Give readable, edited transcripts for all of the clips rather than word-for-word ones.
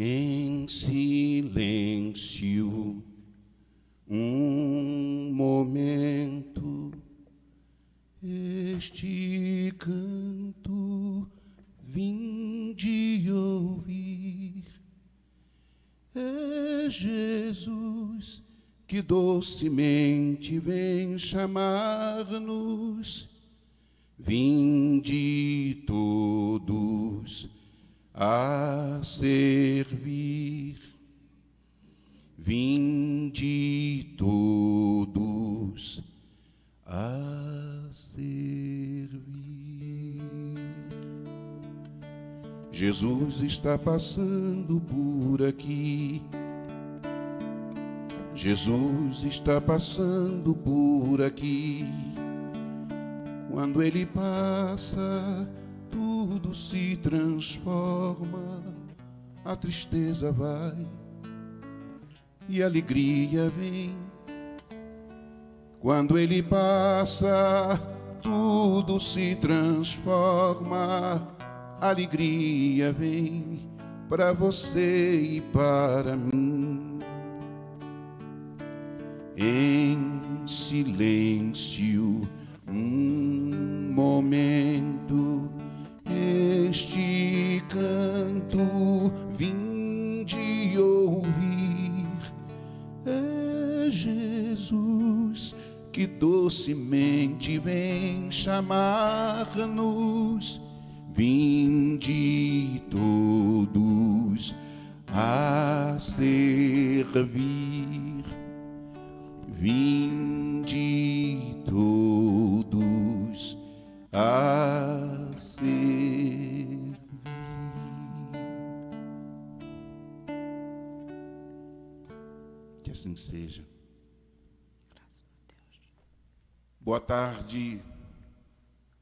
Em silêncio, um momento, este canto vim de ouvir. É Jesus que docemente vem chamar-nos. Vinde todos a servir. Vinde todos a servir. Jesus está passando por aqui. Jesus está passando por aqui. Quando ele passa, tudo se transforma. A tristeza vai e a alegria vem. Quando ele passa, tudo se transforma. A alegria vem para você e para mim. Em silêncio, um momento, este canto vim de ouvir. É Jesus que docemente vem chamar-nos. Vinde todos a servir. Vinde todos a servir. Que assim seja. Graças a Deus. Boa tarde,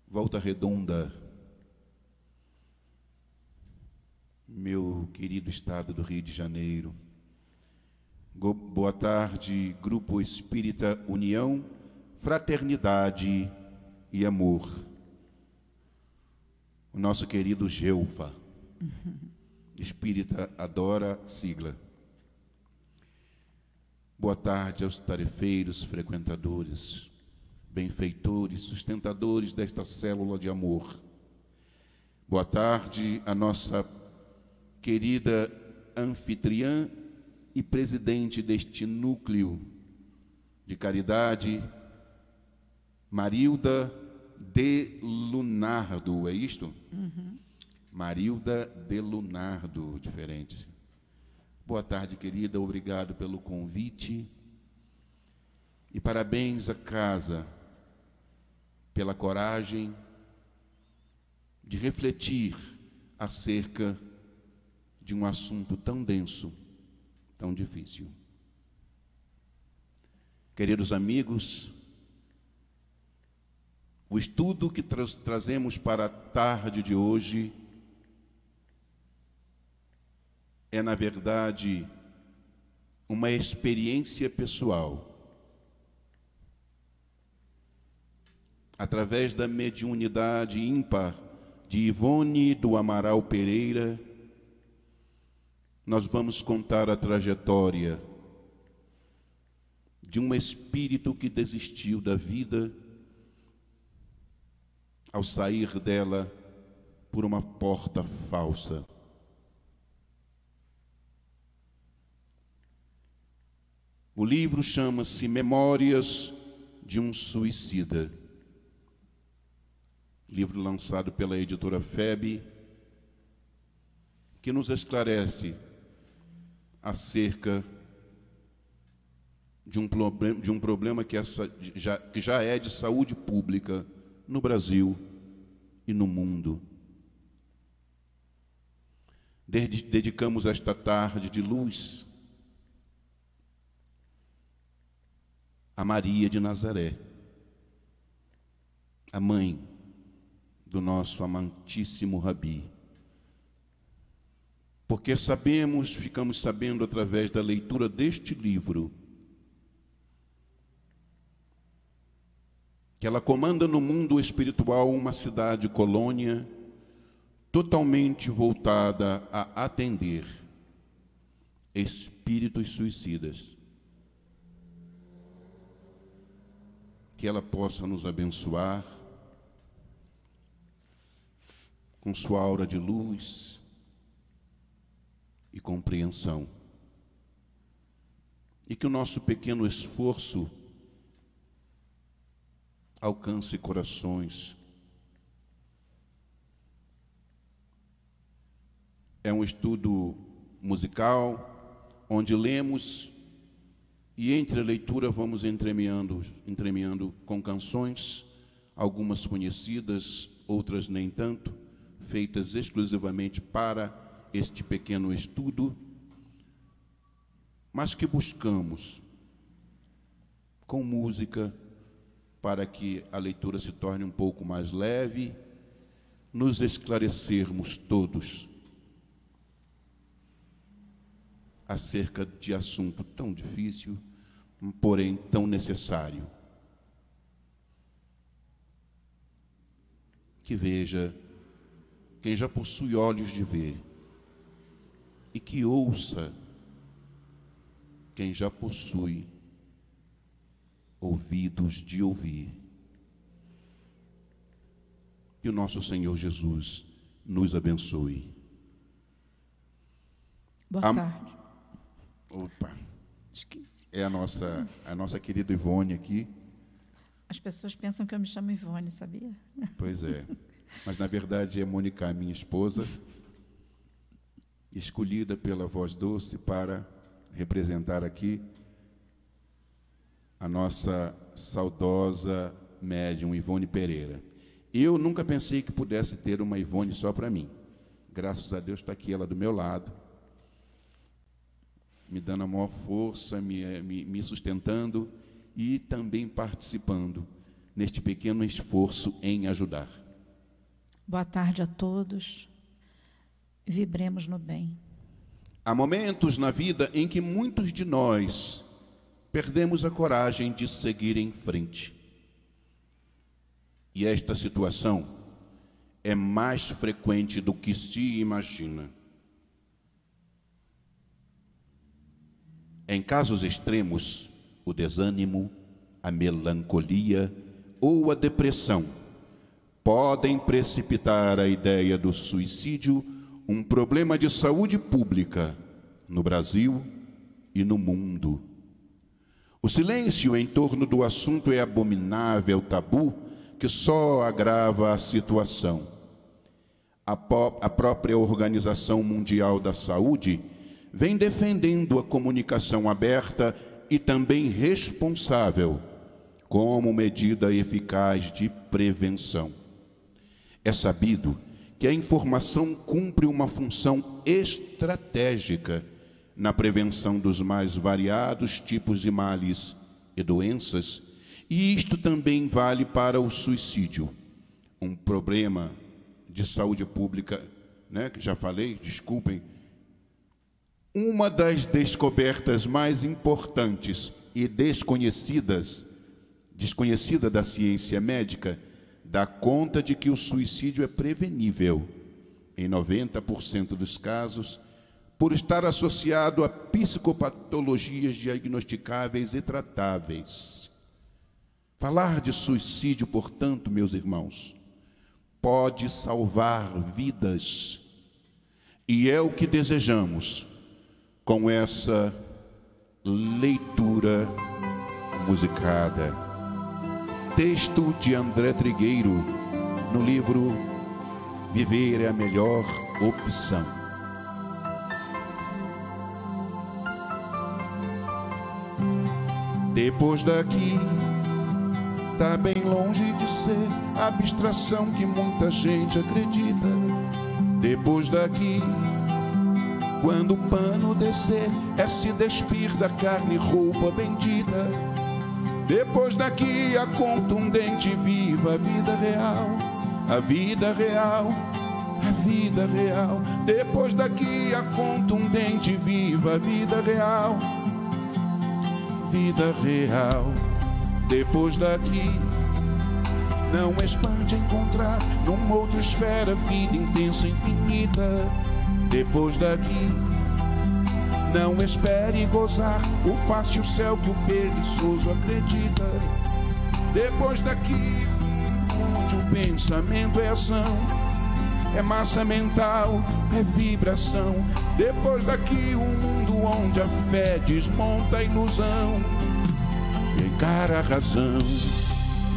Volta Redonda, meu querido estado do Rio de Janeiro. Boa tarde, Grupo Espírita União, Fraternidade e Amor. O nosso querido Geufa, Espírita Adora Sigla. Boa tarde aos tarefeiros, frequentadores, benfeitores, sustentadores desta célula de amor. Boa tarde à nossa querida anfitriã e presidente deste núcleo de caridade, Marilda de Lunardo, é isto? Uhum. Marilda de Lunardo, diferente. Boa tarde, querida, obrigado pelo convite. E parabéns à casa pela coragem de refletir acerca de um assunto tão denso, tão difícil. Queridos amigos, o estudo que trazemos para a tarde de hoje é, na verdade, uma experiência pessoal. Através da mediunidade ímpar de Ivone do Amaral Pereira, nós vamos contar a trajetória de um espírito que desistiu da vida ao sair dela por uma porta falsa. O livro chama-se Memórias de um Suicida. Livro lançado pela editora FEB, que nos esclarece acerca de um problema que já é de saúde pública no Brasil e no mundo. Dedicamos esta tarde de luz a Maria de Nazaré, a mãe do nosso amantíssimo Rabi. Porque ficamos sabendo através da leitura deste livro, que ela comanda no mundo espiritual uma cidade-colônia totalmente voltada a atender espíritos suicidas. Que ela possa nos abençoar com sua aura de luz e compreensão. E que o nosso pequeno esforço alcance corações. É um estudo musical, onde lemos e entre a leitura vamos entremeando com canções, algumas conhecidas, outras nem tanto, feitas exclusivamente para este pequeno estudo, mas que buscamos com música para que a leitura se torne um pouco mais leve, nos esclarecermos todos acerca de assunto tão difícil, porém tão necessário. Que veja quem já possui olhos de ver e que ouça quem já possui ouvidos de ouvir. Que o nosso Senhor Jesus nos abençoe. Boa tarde. Opa, Esqueci. é a nossa querida Ivone aqui. As pessoas pensam que eu me chamo Ivone, sabia? Pois é, mas na verdade é Mônica, minha esposa, escolhida pela voz doce para representar aqui a nossa saudosa médium Ivone Pereira. Eu nunca pensei que pudesse ter uma Ivone só para mim. Graças a Deus está aqui ela do meu lado, me dando a maior força, me sustentando e também participando neste pequeno esforço em ajudar. Boa tarde a todos. Vibremos no bem. Há momentos na vida em que muitos de nós perdemos a coragem de seguir em frente. E esta situação é mais frequente do que se imagina. Em casos extremos, o desânimo, a melancolia ou a depressão podem precipitar a ideia do suicídio, um problema de saúde pública no Brasil e no mundo. O silêncio em torno do assunto é abominável tabu que só agrava a situação. A própria Organização Mundial da Saúde vem defendendo a comunicação aberta e também responsável como medida eficaz de prevenção. É sabido que a informação cumpre uma função estratégica na prevenção dos mais variados tipos de males e doenças, e isto também vale para o suicídio, um problema de saúde pública, né, que já falei, desculpem. Uma das descobertas mais importantes e desconhecida da ciência médica, dá conta de que o suicídio é prevenível, em 90% dos casos, por estar associado a psicopatologias diagnosticáveis e tratáveis. Falar de suicídio, portanto, meus irmãos, pode salvar vidas, e é o que desejamos com essa leitura musicada. Texto de André Trigueiro, no livro Viver é a Melhor Opção. Depois daqui, tá bem longe de ser a abstração que muita gente acredita. Depois daqui, quando o pano descer, é se despir da carne e roupa bendita. Depois daqui, a contundente viva a vida real, a vida real, a vida real. Depois daqui, a contundente viva a vida real, vida real. Depois daqui, não espante encontrar numa outra esfera vida intensa, infinita. Depois daqui, Não espere gozar o fácil céu que o preguiçoso acredita. Depois daqui, onde o pensamento é ação, é massa mental, é vibração. Depois daqui, um mundo onde a fé desmonta a ilusão e encara a razão.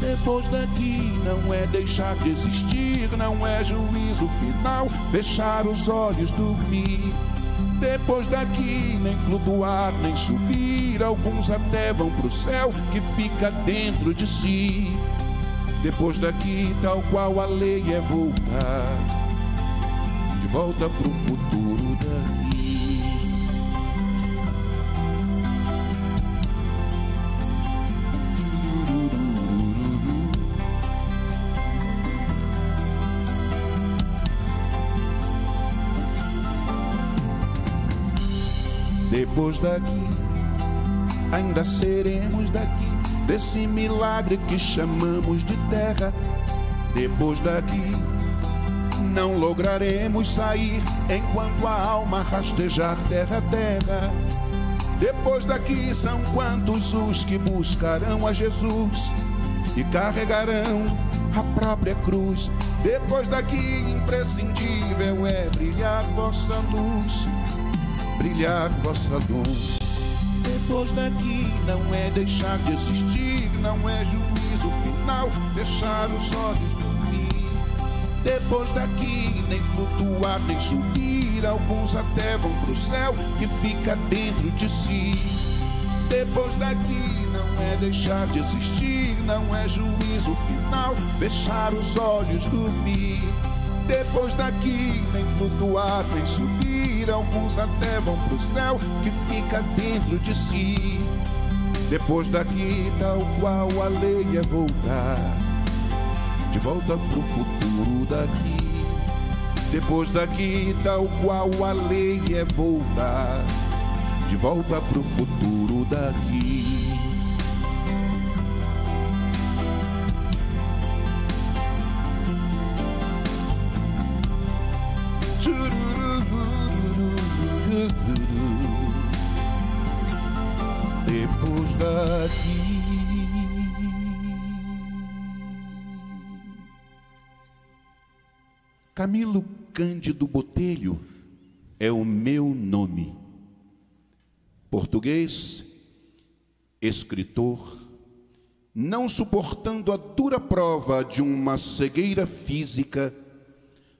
Depois daqui não é deixar de existir, não é juízo final, fechar os olhos, dormir. Depois daqui nem flutuar, nem subir, alguns até vão pro céu que fica dentro de si. Depois daqui, tal qual a lei é voltar, de volta pro futuro daqui. Depois daqui, ainda seremos daqui, desse milagre que chamamos de terra. Depois daqui, não lograremos sair enquanto a alma rastejar terra a terra. Depois daqui, são quantos os que buscarão a Jesus e carregarão a própria cruz. Depois daqui, imprescindível é brilhar vossa luz, brilhar vossa luz. Depois daqui não é deixar de existir, não é juízo final, fechar os olhos, dormir. Depois daqui nem flutuar, nem subir, alguns até vão pro céu que fica dentro de si. Depois daqui não é deixar de existir, não é juízo final, fechar os olhos, dormir. Depois daqui nem flutuar, nem subir, alguns até vão pro céu que fica dentro de si. Depois daqui, tal qual a lei é voltar, de volta pro futuro daqui. Depois daqui, tal qual a lei é voltar, de volta pro futuro daqui. Depois daqui. Camilo Cândido Botelho é o meu nome. Português, escritor, não suportando a dura prova de uma cegueira física,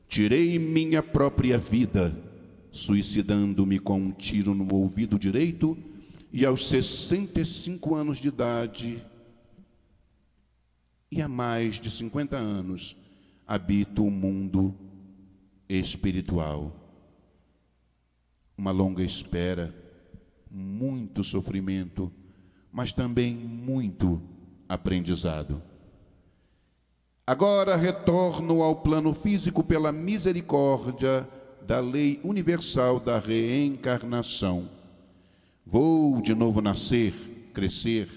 tirei minha própria vida, suicidando-me com um tiro no ouvido direito, e aos 65 anos de idade, e há mais de 50 anos, habito o mundo espiritual. Uma longa espera, muito sofrimento, mas também muito aprendizado. Agora retorno ao plano físico pela misericórdia da lei universal da reencarnação. Vou de novo nascer, crescer,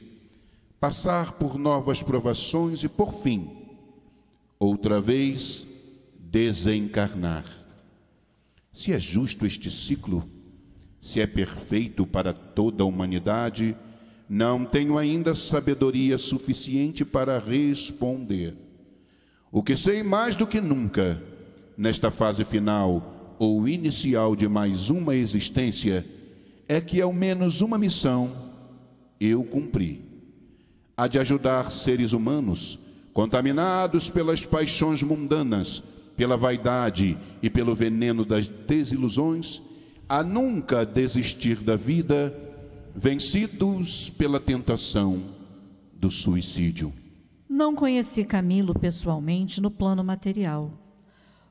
passar por novas provações e, por fim, outra vez, desencarnar. Se é justo este ciclo, se é perfeito para toda a humanidade, não tenho ainda sabedoria suficiente para responder. O que sei mais do que nunca, nesta fase final ou inicial de mais uma existência, é que ao menos uma missão eu cumpri. A de ajudar seres humanos, contaminados pelas paixões mundanas, pela vaidade e pelo veneno das desilusões, a nunca desistir da vida, vencidos pela tentação do suicídio. Não conheci Camilo pessoalmente no plano material.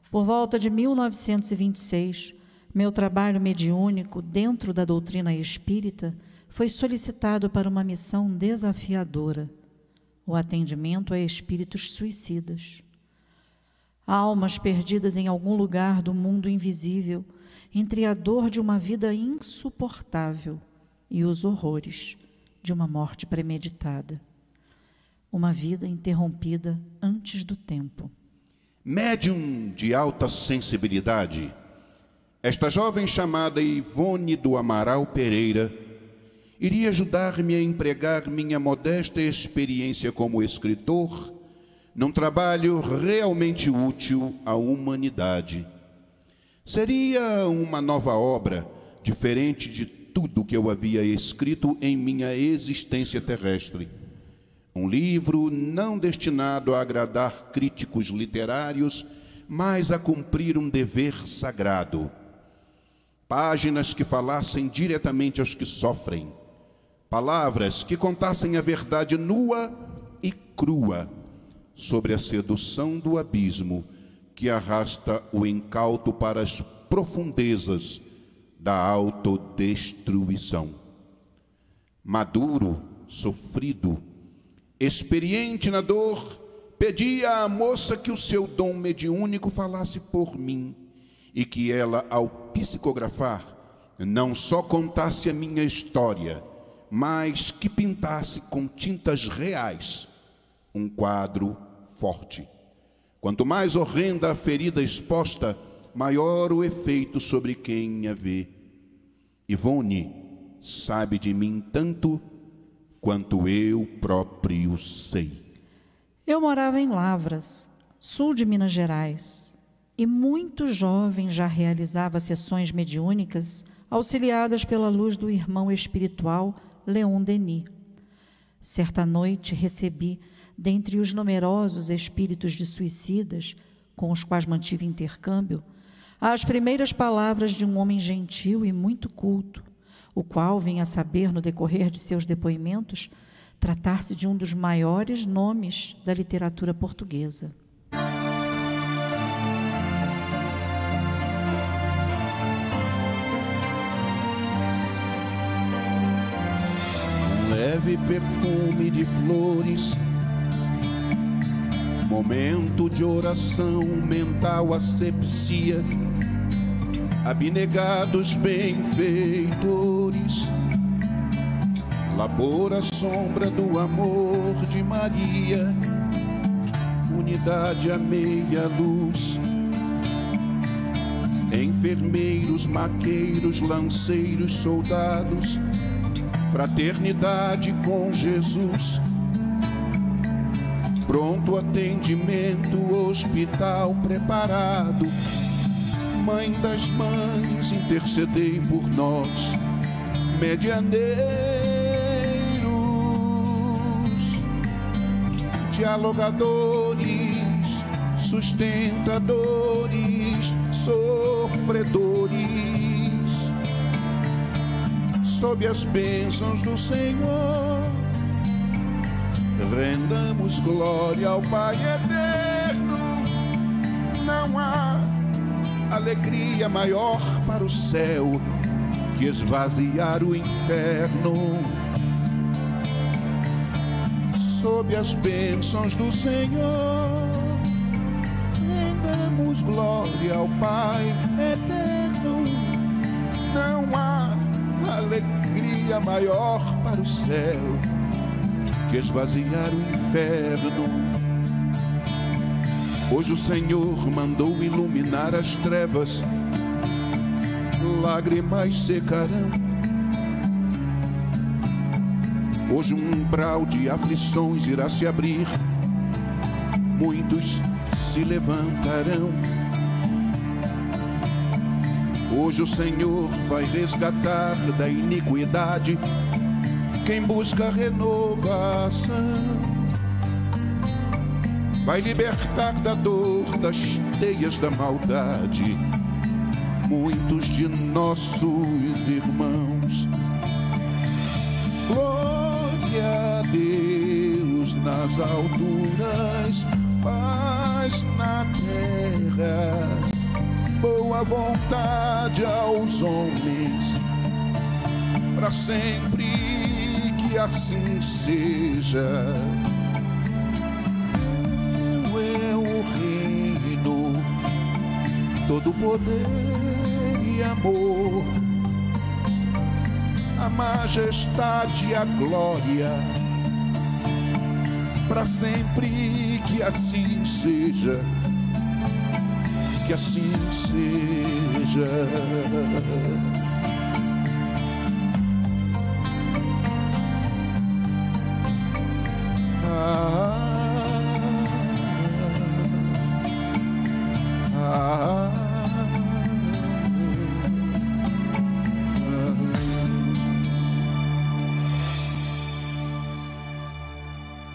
Por volta de 1926, meu trabalho mediúnico dentro da doutrina espírita foi solicitado para uma missão desafiadora: o atendimento a espíritos suicidas. Almas perdidas em algum lugar do mundo invisível, entre a dor de uma vida insuportável e os horrores de uma morte premeditada. Uma vida interrompida antes do tempo. Médium de alta sensibilidade, Esta jovem chamada Ivone do Amaral Pereira iria ajudar-me a empregar minha modesta experiência como escritor num trabalho realmente útil à humanidade. Seria uma nova obra, diferente de tudo que eu havia escrito em minha existência terrestre. Um livro não destinado a agradar críticos literários, mas a cumprir um dever sagrado. Páginas que falassem diretamente aos que sofrem. Palavras que contassem a verdade nua e crua sobre a sedução do abismo que arrasta o incauto para as profundezas da autodestruição. Maduro, sofrido, experiente na dor, pedia à moça que o seu dom mediúnico falasse por mim e que ela, ao psicografar, não só contasse a minha história, mas que pintasse com tintas reais um quadro forte. Quanto mais horrenda a ferida exposta, maior o efeito sobre quem a vê. Ivone sabe de mim tanto quanto eu próprio sei. Eu morava em Lavras, sul de Minas Gerais, e muito jovem já realizava sessões mediúnicas auxiliadas pela luz do irmão espiritual Leon Denis. Certa noite recebi, dentre os numerosos espíritos de suicidas com os quais mantive intercâmbio, as primeiras palavras de um homem gentil e muito culto, o qual vinha a saber, no decorrer de seus depoimentos, tratar-se de um dos maiores nomes da literatura portuguesa. Um leve perfume de flores, momento de oração, mental asepsia, abnegados benfeitores, labor a sombra do amor de Maria, unidade à meia luz, enfermeiros, maqueiros, lanceiros, soldados, fraternidade com Jesus, pronto atendimento, hospital preparado. Mãe das mães, intercedei por nós, medianeiros, dialogadores, sustentadores, sofredores, sob as bênçãos do Senhor, rendamos glória ao Pai eterno. Não há alegria maior para o céu que esvaziar o inferno. Sob as bênçãos do Senhor, rendamos glória ao Pai eterno. Não há alegria maior para o céu que esvaziar o inferno. Hoje o Senhor mandou iluminar as trevas, lágrimas secarão. Hoje um umbral de aflições irá se abrir, muitos se levantarão. Hoje o Senhor vai resgatar da iniquidade quem busca renovação. Vai libertar da dor, das teias da maldade, muitos de nossos irmãos. Glória a Deus nas alturas, paz na terra, boa vontade aos homens, para sempre que assim seja. Todo poder e amor, a majestade e a glória, para sempre que assim seja. que assim seja.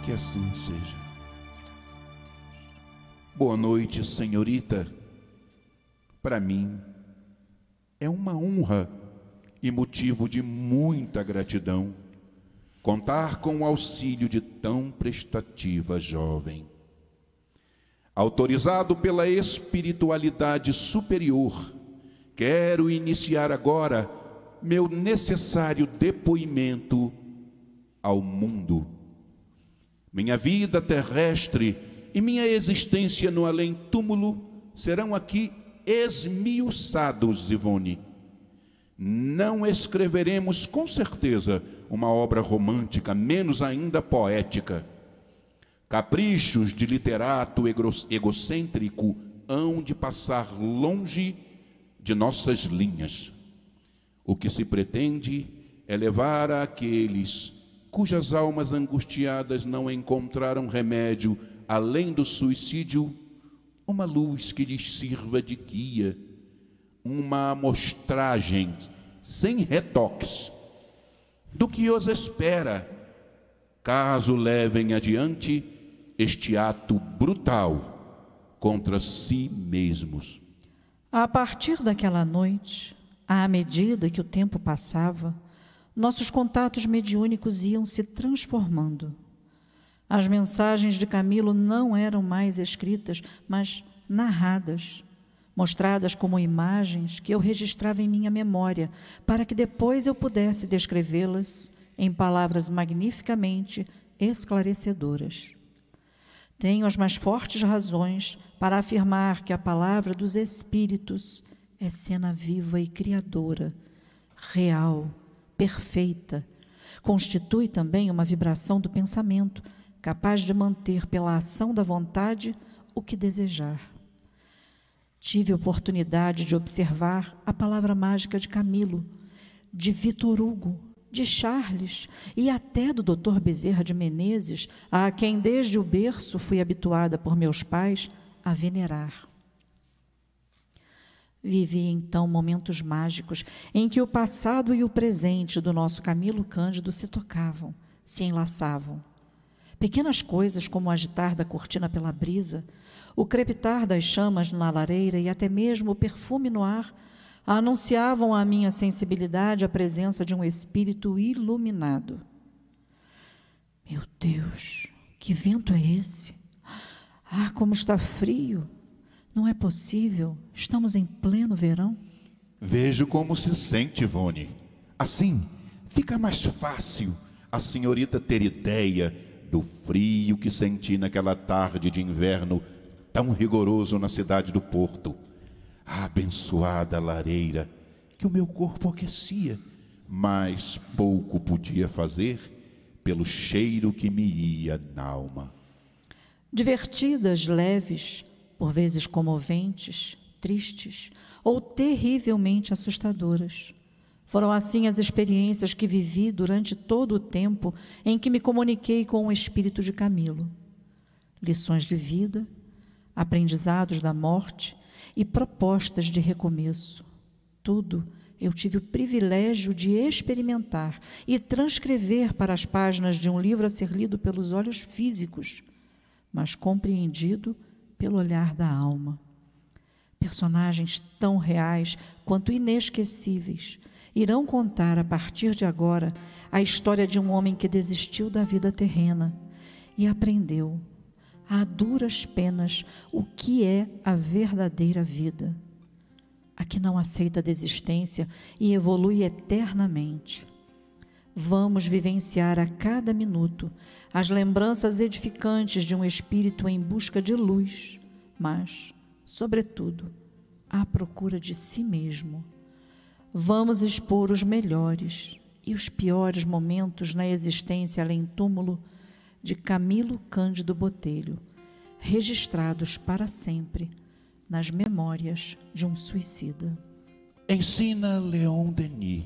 Que assim seja. Boa noite, senhorita. Para mim é uma honra e motivo de muita gratidão contar com o auxílio de tão prestativa jovem. Autorizado pela espiritualidade superior, quero iniciar agora meu necessário depoimento ao mundo. Minha vida terrestre e minha existência no além-túmulo serão aqui esmiuçados, Ivone. Não escreveremos com certeza uma obra romântica, menos ainda poética. Caprichos de literato egocêntrico hão de passar longe de nossas linhas. O que se pretende é levar àqueles cujas almas angustiadas não encontraram remédio além do suicídio, uma luz que lhes sirva de guia, uma amostragem sem retoques do que os espera, caso levem adiante este ato brutal contra si mesmos. A partir daquela noite, à medida que o tempo passava, nossos contatos mediúnicos iam se transformando. As mensagens de Camilo não eram mais escritas, mas narradas, mostradas como imagens que eu registrava em minha memória, para que depois eu pudesse descrevê-las em palavras magnificamente esclarecedoras. Tenho as mais fortes razões para afirmar que a palavra dos Espíritos é cena viva e criadora, real, perfeita. Constitui também uma vibração do pensamento, capaz de manter pela ação da vontade o que desejar. Tive oportunidade de observar a palavra mágica de Camilo, de Vitor Hugo, de Charles e até do Dr. Bezerra de Menezes, a quem desde o berço fui habituada por meus pais a venerar. Vivi então momentos mágicos em que o passado e o presente do nosso Camilo Cândido se tocavam, se enlaçavam. Pequenas coisas como o agitar da cortina pela brisa, o crepitar das chamas na lareira e até mesmo o perfume no ar anunciavam à minha sensibilidade a presença de um espírito iluminado. Meu Deus, que vento é esse? Ah, como está frio! Não é possível, estamos em pleno verão. Vejo como se sente, Ivone. Assim, fica mais fácil a senhorita ter ideia do frio que senti naquela tarde de inverno tão rigoroso na cidade do Porto. A abençoada lareira que o meu corpo aquecia, mas pouco podia fazer pelo cheiro que me ia na alma. Divertidas, leves, por vezes comoventes, tristes ou terrivelmente assustadoras. Foram assim as experiências que vivi durante todo o tempo em que me comuniquei com o espírito de Camilo. Lições de vida, aprendizados da morte e propostas de recomeço. Tudo eu tive o privilégio de experimentar e transcrever para as páginas de um livro a ser lido pelos olhos físicos, mas compreendido pelo olhar da alma. Personagens tão reais quanto inesquecíveis irão contar a partir de agora a história de um homem que desistiu da vida terrena e aprendeu, a duras penas, o que é a verdadeira vida. A que não aceita a desistência e evolui eternamente. Vamos vivenciar a cada minuto as lembranças edificantes de um espírito em busca de luz, mas, sobretudo, à procura de si mesmo. Vamos expor os melhores e os piores momentos na existência além-túmulo de Camilo Cândido Botelho, registrados para sempre nas memórias de um suicida. Ensina Leon Denis: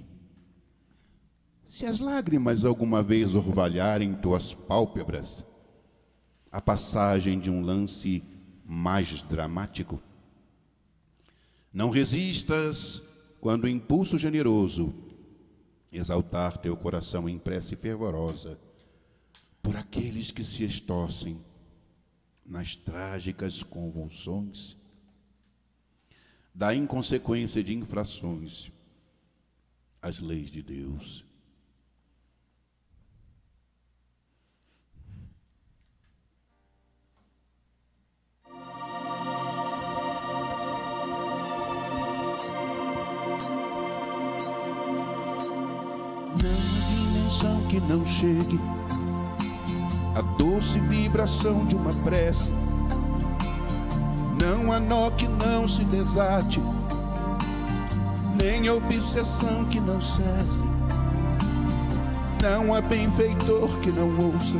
se as lágrimas alguma vez orvalharem tuas pálpebras, a passagem de um lance mais dramático, não resistas quando o impulso generoso exaltar teu coração em prece fervorosa por aqueles que se estorcem nas trágicas convulsões da inconsequência de infrações às leis de Deus. Não há dimensão que não chegue a doce vibração de uma prece. Não há nó que não se desate, nem obsessão que não cesse. Não há benfeitor que não ouça,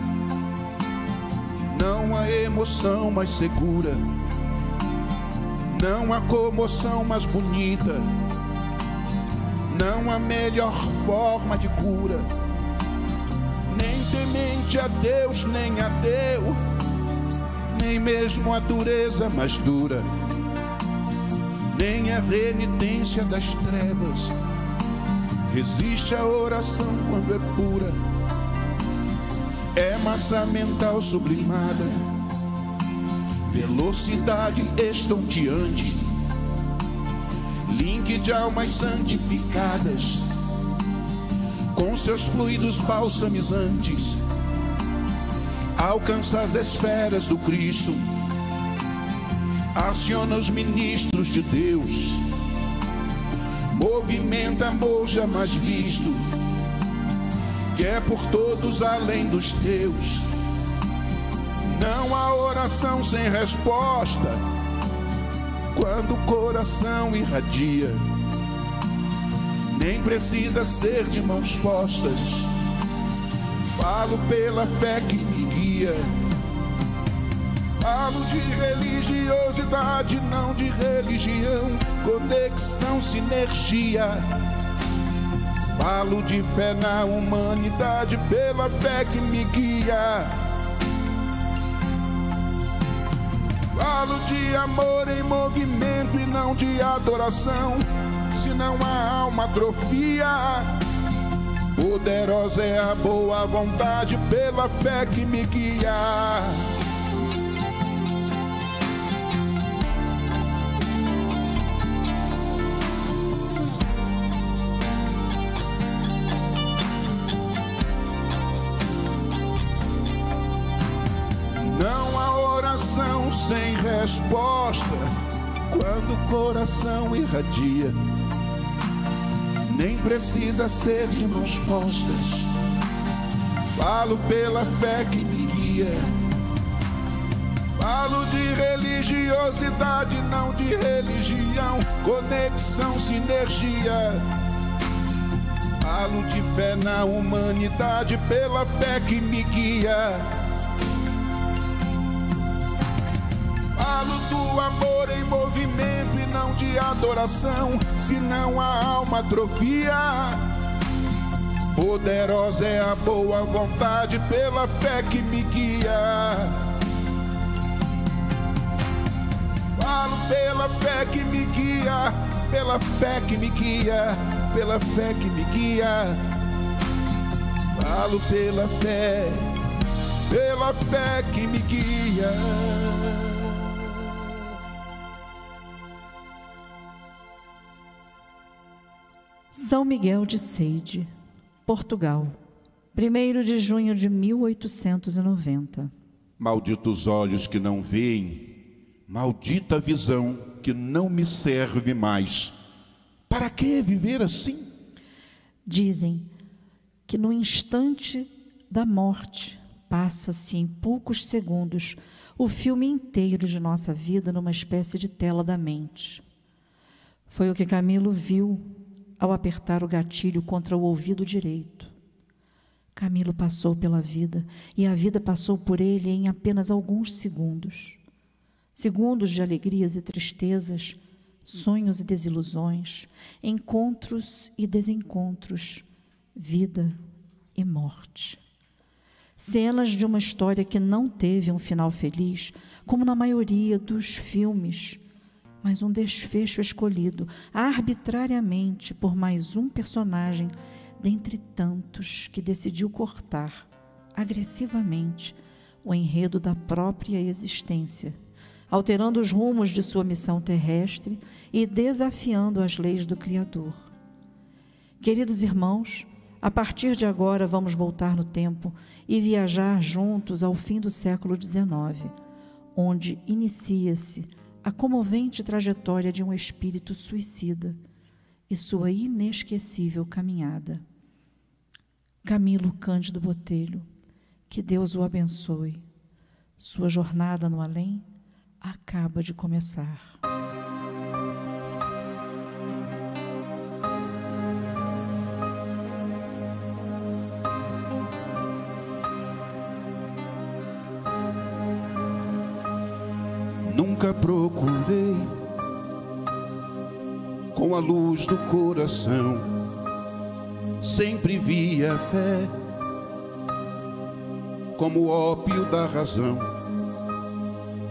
não há emoção mais segura, não há comoção mais bonita, não há melhor forma de cura, nem temente a Deus, nem a Deus, nem mesmo a dureza mais dura, nem a renitência das trevas resiste à oração quando é pura. É massa mental sublimada, velocidade estonteante, link de almas santificadas, com seus fluidos balsamizantes, alcança as esferas do Cristo, aciona os ministros de Deus, movimenta amor jamais visto, que é por todos além dos teus. Não há oração sem resposta quando o coração irradia, nem precisa ser de mãos postas. Falo pela fé que me guia, falo de religiosidade, não de religião, conexão, sinergia. Falo de fé na humanidade pela fé que me guia. Falo de amor em movimento e não de adoração, senão a alma atrofia. Poderosa é a boa vontade pela fé que me guia. Não há oração sem resposta quando o coração irradia, nem precisa ser de mãos postas. Falo pela fé que me guia. Falo de religiosidade, não de religião, conexão, sinergia. Falo de fé na humanidade pela fé que me guia. Falo do amor em movimento e não de adoração, senão a alma atrofia. Poderosa é a boa vontade pela fé que me guia. Falo pela fé que me guia, pela fé que me guia, pela fé que me guia. Falo pela fé que me guia. São Miguel de Seide, Portugal, 1º de junho de 1890. Malditos olhos que não veem, maldita visão que não me serve mais. Para que viver assim? Dizem que no instante da morte passa-se em poucos segundos o filme inteiro de nossa vida numa espécie de tela da mente. Foi o que Camilo viu ao apertar o gatilho contra o ouvido direito. Camilo passou pela vida e a vida passou por ele em apenas alguns segundos. segundos de alegrias e tristezas, sonhos e desilusões, encontros e desencontros, vida e morte. Cenas de uma história que não teve um final feliz, como na maioria dos filmes, mas um desfecho escolhido arbitrariamente por mais um personagem dentre tantos que decidiu cortar agressivamente o enredo da própria existência, alterando os rumos de sua missão terrestre e desafiando as leis do Criador. Queridos irmãos, a partir de agora vamos voltar no tempo e viajar juntos ao fim do século XIX, onde inicia-se a comovente trajetória de um espírito suicida e sua inesquecível caminhada. Camilo Cândido Botelho, que Deus o abençoe. Sua jornada no além acaba de começar. Nunca procurei, com a luz do coração, sempre vi a fé como o ópio da razão.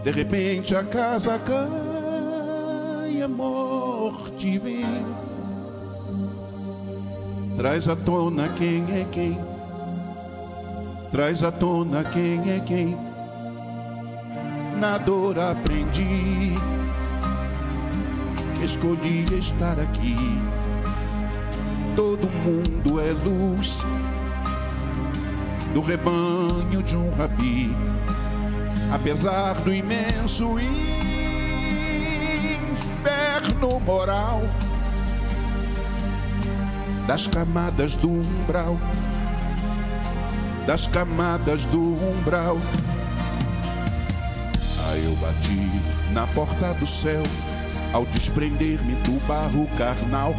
De repente a casa cai, a morte vem, traz à tona quem é quem, traz à tona quem é quem. Na dor aprendi que escolhi estar aqui. Todo mundo é luz do rebanho de um rabi, apesar do imenso inferno moral das camadas do umbral, das camadas do umbral. Aí eu bati na porta do céu ao desprender-me do barro carnal.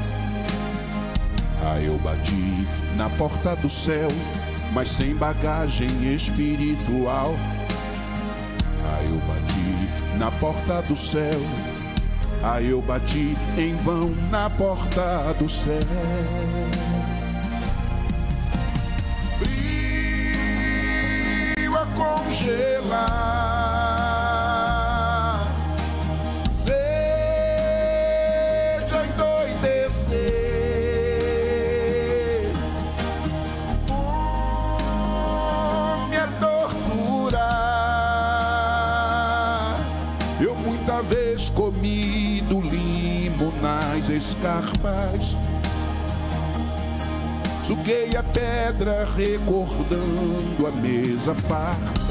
Aí eu bati na porta do céu, mas sem bagagem espiritual. Aí eu bati na porta do céu, aí eu bati em vão na porta do céu. Frio a congelar, sede a endoidecer, fome a torturar. Eu muita vez comi do limo nas escarpas, suguei a pedra recordando a mesa farta.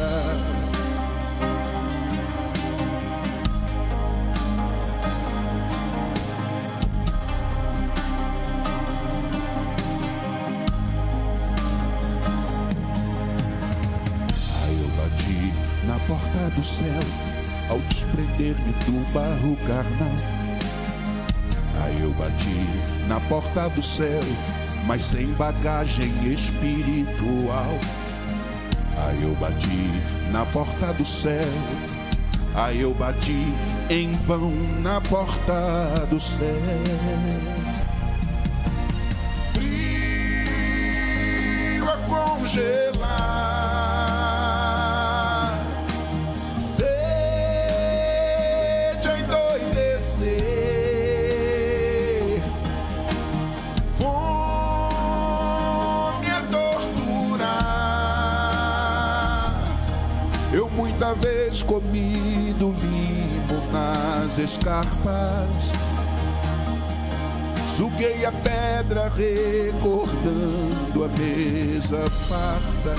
Aí eu bati na porta do céu ao desprender-me do barro carnal. Aí eu bati na porta do céu, mas sem bagagem espiritual. Aí eu bati na porta do céu, aí eu bati em vão na porta do céu. Frio a congelar, sede a endoidecer, fome a torturar. Eu muita vez comi do limo nas escarpas, suguei a pedra recordando a mesa farta.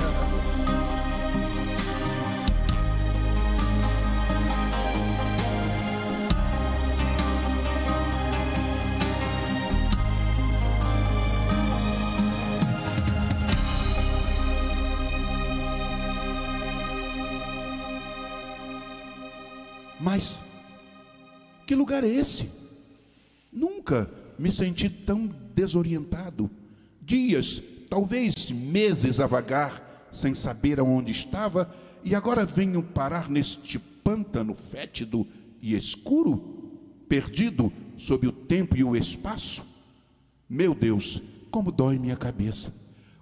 Mas que lugar é esse? Nunca me senti tão desorientado. Dias, talvez meses a vagar, sem saber aonde estava, e agora venho parar neste pântano fétido e escuro, perdido sob o tempo e o espaço? Meu Deus, como dói minha cabeça.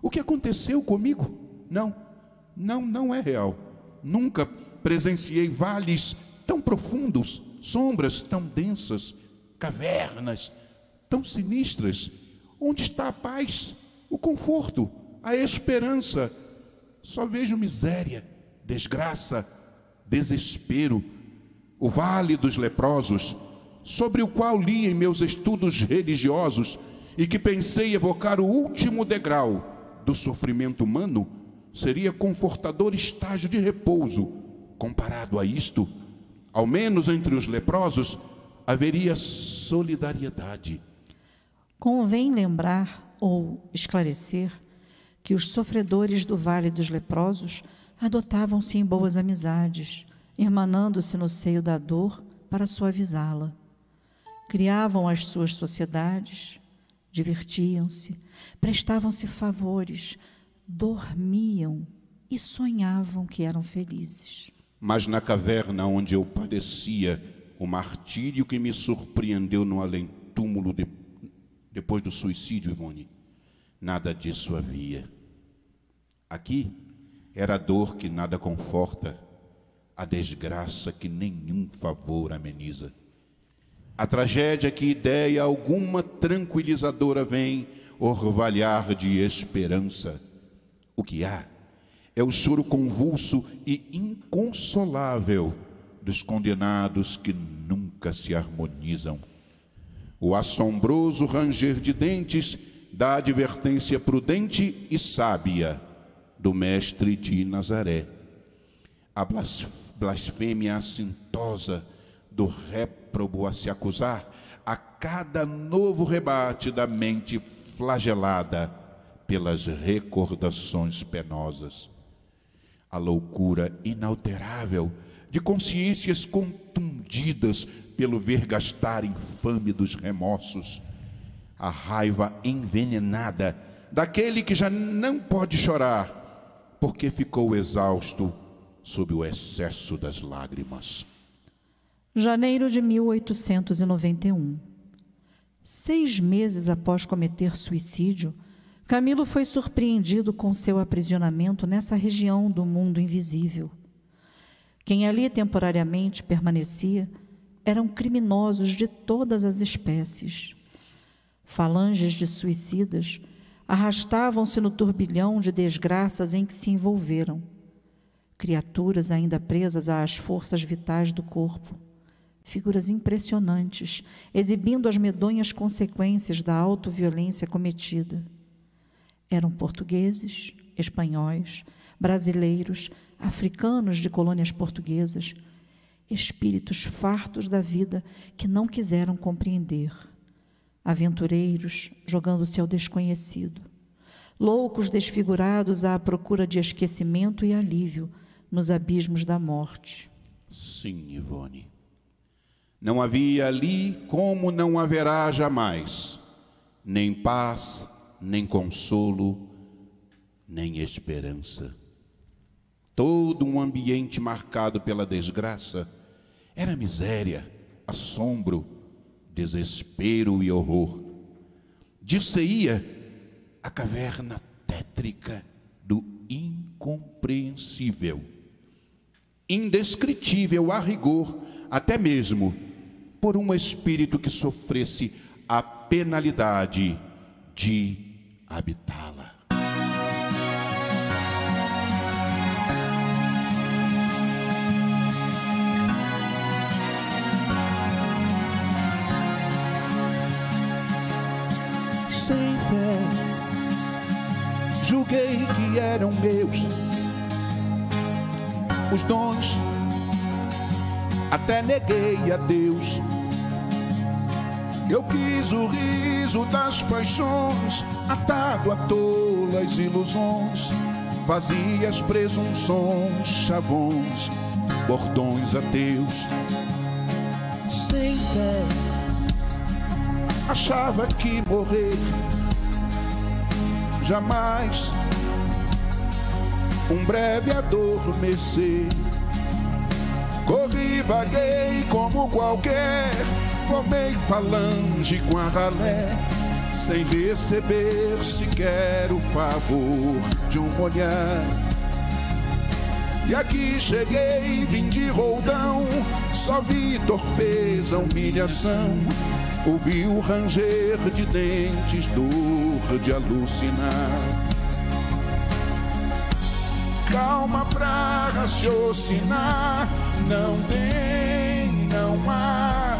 O que aconteceu comigo? Não é real. Nunca presenciei vales tão profundos, sombras tão densas, cavernas tão sinistras. Onde está a paz, o conforto, a esperança? Só vejo miséria, desgraça, desespero. O vale dos leprosos, sobre o qual li em meus estudos religiosos e que pensei evocar o último degrau do sofrimento humano, seria confortador estágio de repouso. Comparado a isto, ao menos entre os leprosos, haveria solidariedade. Convém lembrar ou esclarecer que os sofredores do Vale dos Leprosos adotavam-se em boas amizades, irmanando-se no seio da dor para suavizá-la. Criavam as suas sociedades, divertiam-se, prestavam-se favores, dormiam e sonhavam que eram felizes. Mas na caverna onde eu padecia o martírio que me surpreendeu no além-túmulo depois do suicídio, Ivone, nada disso havia. Aqui era a dor que nada conforta, a desgraça que nenhum favor ameniza. A tragédia que ideia alguma tranquilizadora vem orvalhar de esperança. O que há é o choro convulso e inconsolável dos condenados que nunca se harmonizam. O assombroso ranger de dentes da advertência prudente e sábia do mestre de Nazaré. A blasfêmia assintosa do réprobo a se acusar a cada novo rebate da mente flagelada pelas recordações penosas. A loucura inalterável de consciências contundidas pelo vergastar infame dos remorsos. A raiva envenenada daquele que já não pode chorar, porque ficou exausto sob o excesso das lágrimas. Janeiro de 1891. 6 meses após cometer suicídio, Camilo foi surpreendido com seu aprisionamento nessa região do mundo invisível. Quem ali temporariamente permanecia eram criminosos de todas as espécies. Falanges de suicidas arrastavam-se no turbilhão de desgraças em que se envolveram. Criaturas ainda presas às forças vitais do corpo. Figuras impressionantes, exibindo as medonhas consequências da autoviolência cometida. Eram portugueses, espanhóis, brasileiros, africanos de colônias portuguesas, espíritos fartos da vida que não quiseram compreender, aventureiros jogando-se ao desconhecido, loucos desfigurados à procura de esquecimento e alívio nos abismos da morte. Sim, Ivone. Não havia ali, como não haverá jamais, nem paz, nem consolo, nem esperança. Todo um ambiente marcado pela desgraça era miséria, assombro, desespero e horror. Dir-se-ia a caverna tétrica do incompreensível, indescritível a rigor, até mesmo por um espírito que sofresse a penalidade de habitá-la. Sem fé, julguei que eram meus os dons, até neguei a Deus. Eu quis o riso das paixões, atado a tolas ilusões, vazias presunções, chavões, bordões ateus. Sem fé, achava que morrer jamais, um breve adormecer, Corri, vaguei como qualquer, formei falange com a ralé, sem receber sequer o favor de um olhar. E aqui cheguei, vim de roldão, só vi torpeza, humilhação. Ouvi o ranger de dentes, dor de alucinar. Calma pra raciocinar, não tem, não há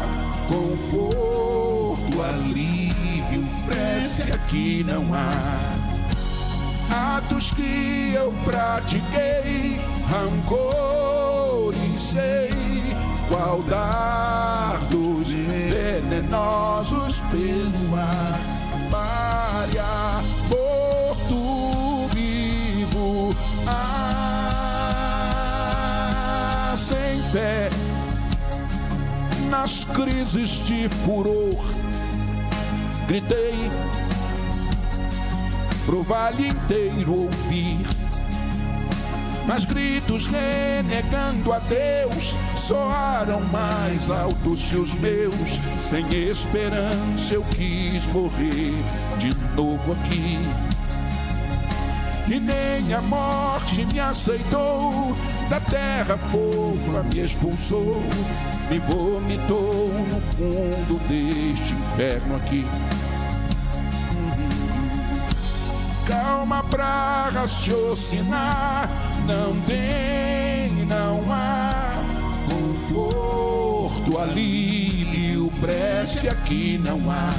conforto, alívio, prece aqui não há. Atos que eu pratiquei, rancor e sei, qual dardos venenosos pelo ar. Maria, morto vivo, sem fé, nas crises de furor, gritei pro vale inteiro ouvir, mas gritos renegando a Deus soaram mais altos que os meus. Sem esperança eu quis morrer de novo aqui, e nem a morte me aceitou, da terra fofa me expulsou, me vomitou no fundo deste inferno aqui. Calma pra raciocinar, não tem, não há conforto, alívio, prece aqui não há.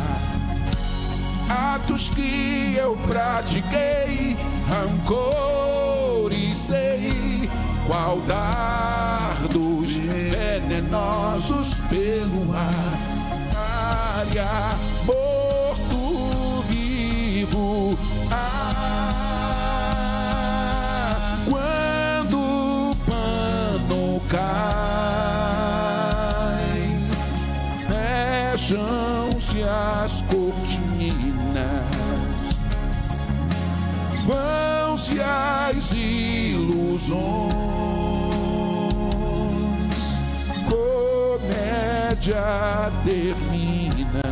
Atos que eu pratiquei, rancor e sei, qual dardos venenosos pelo ar. Área, morto vivo, quando o pano cai, fecham-se as cortinas, vão-se as ilusões, comédia termina.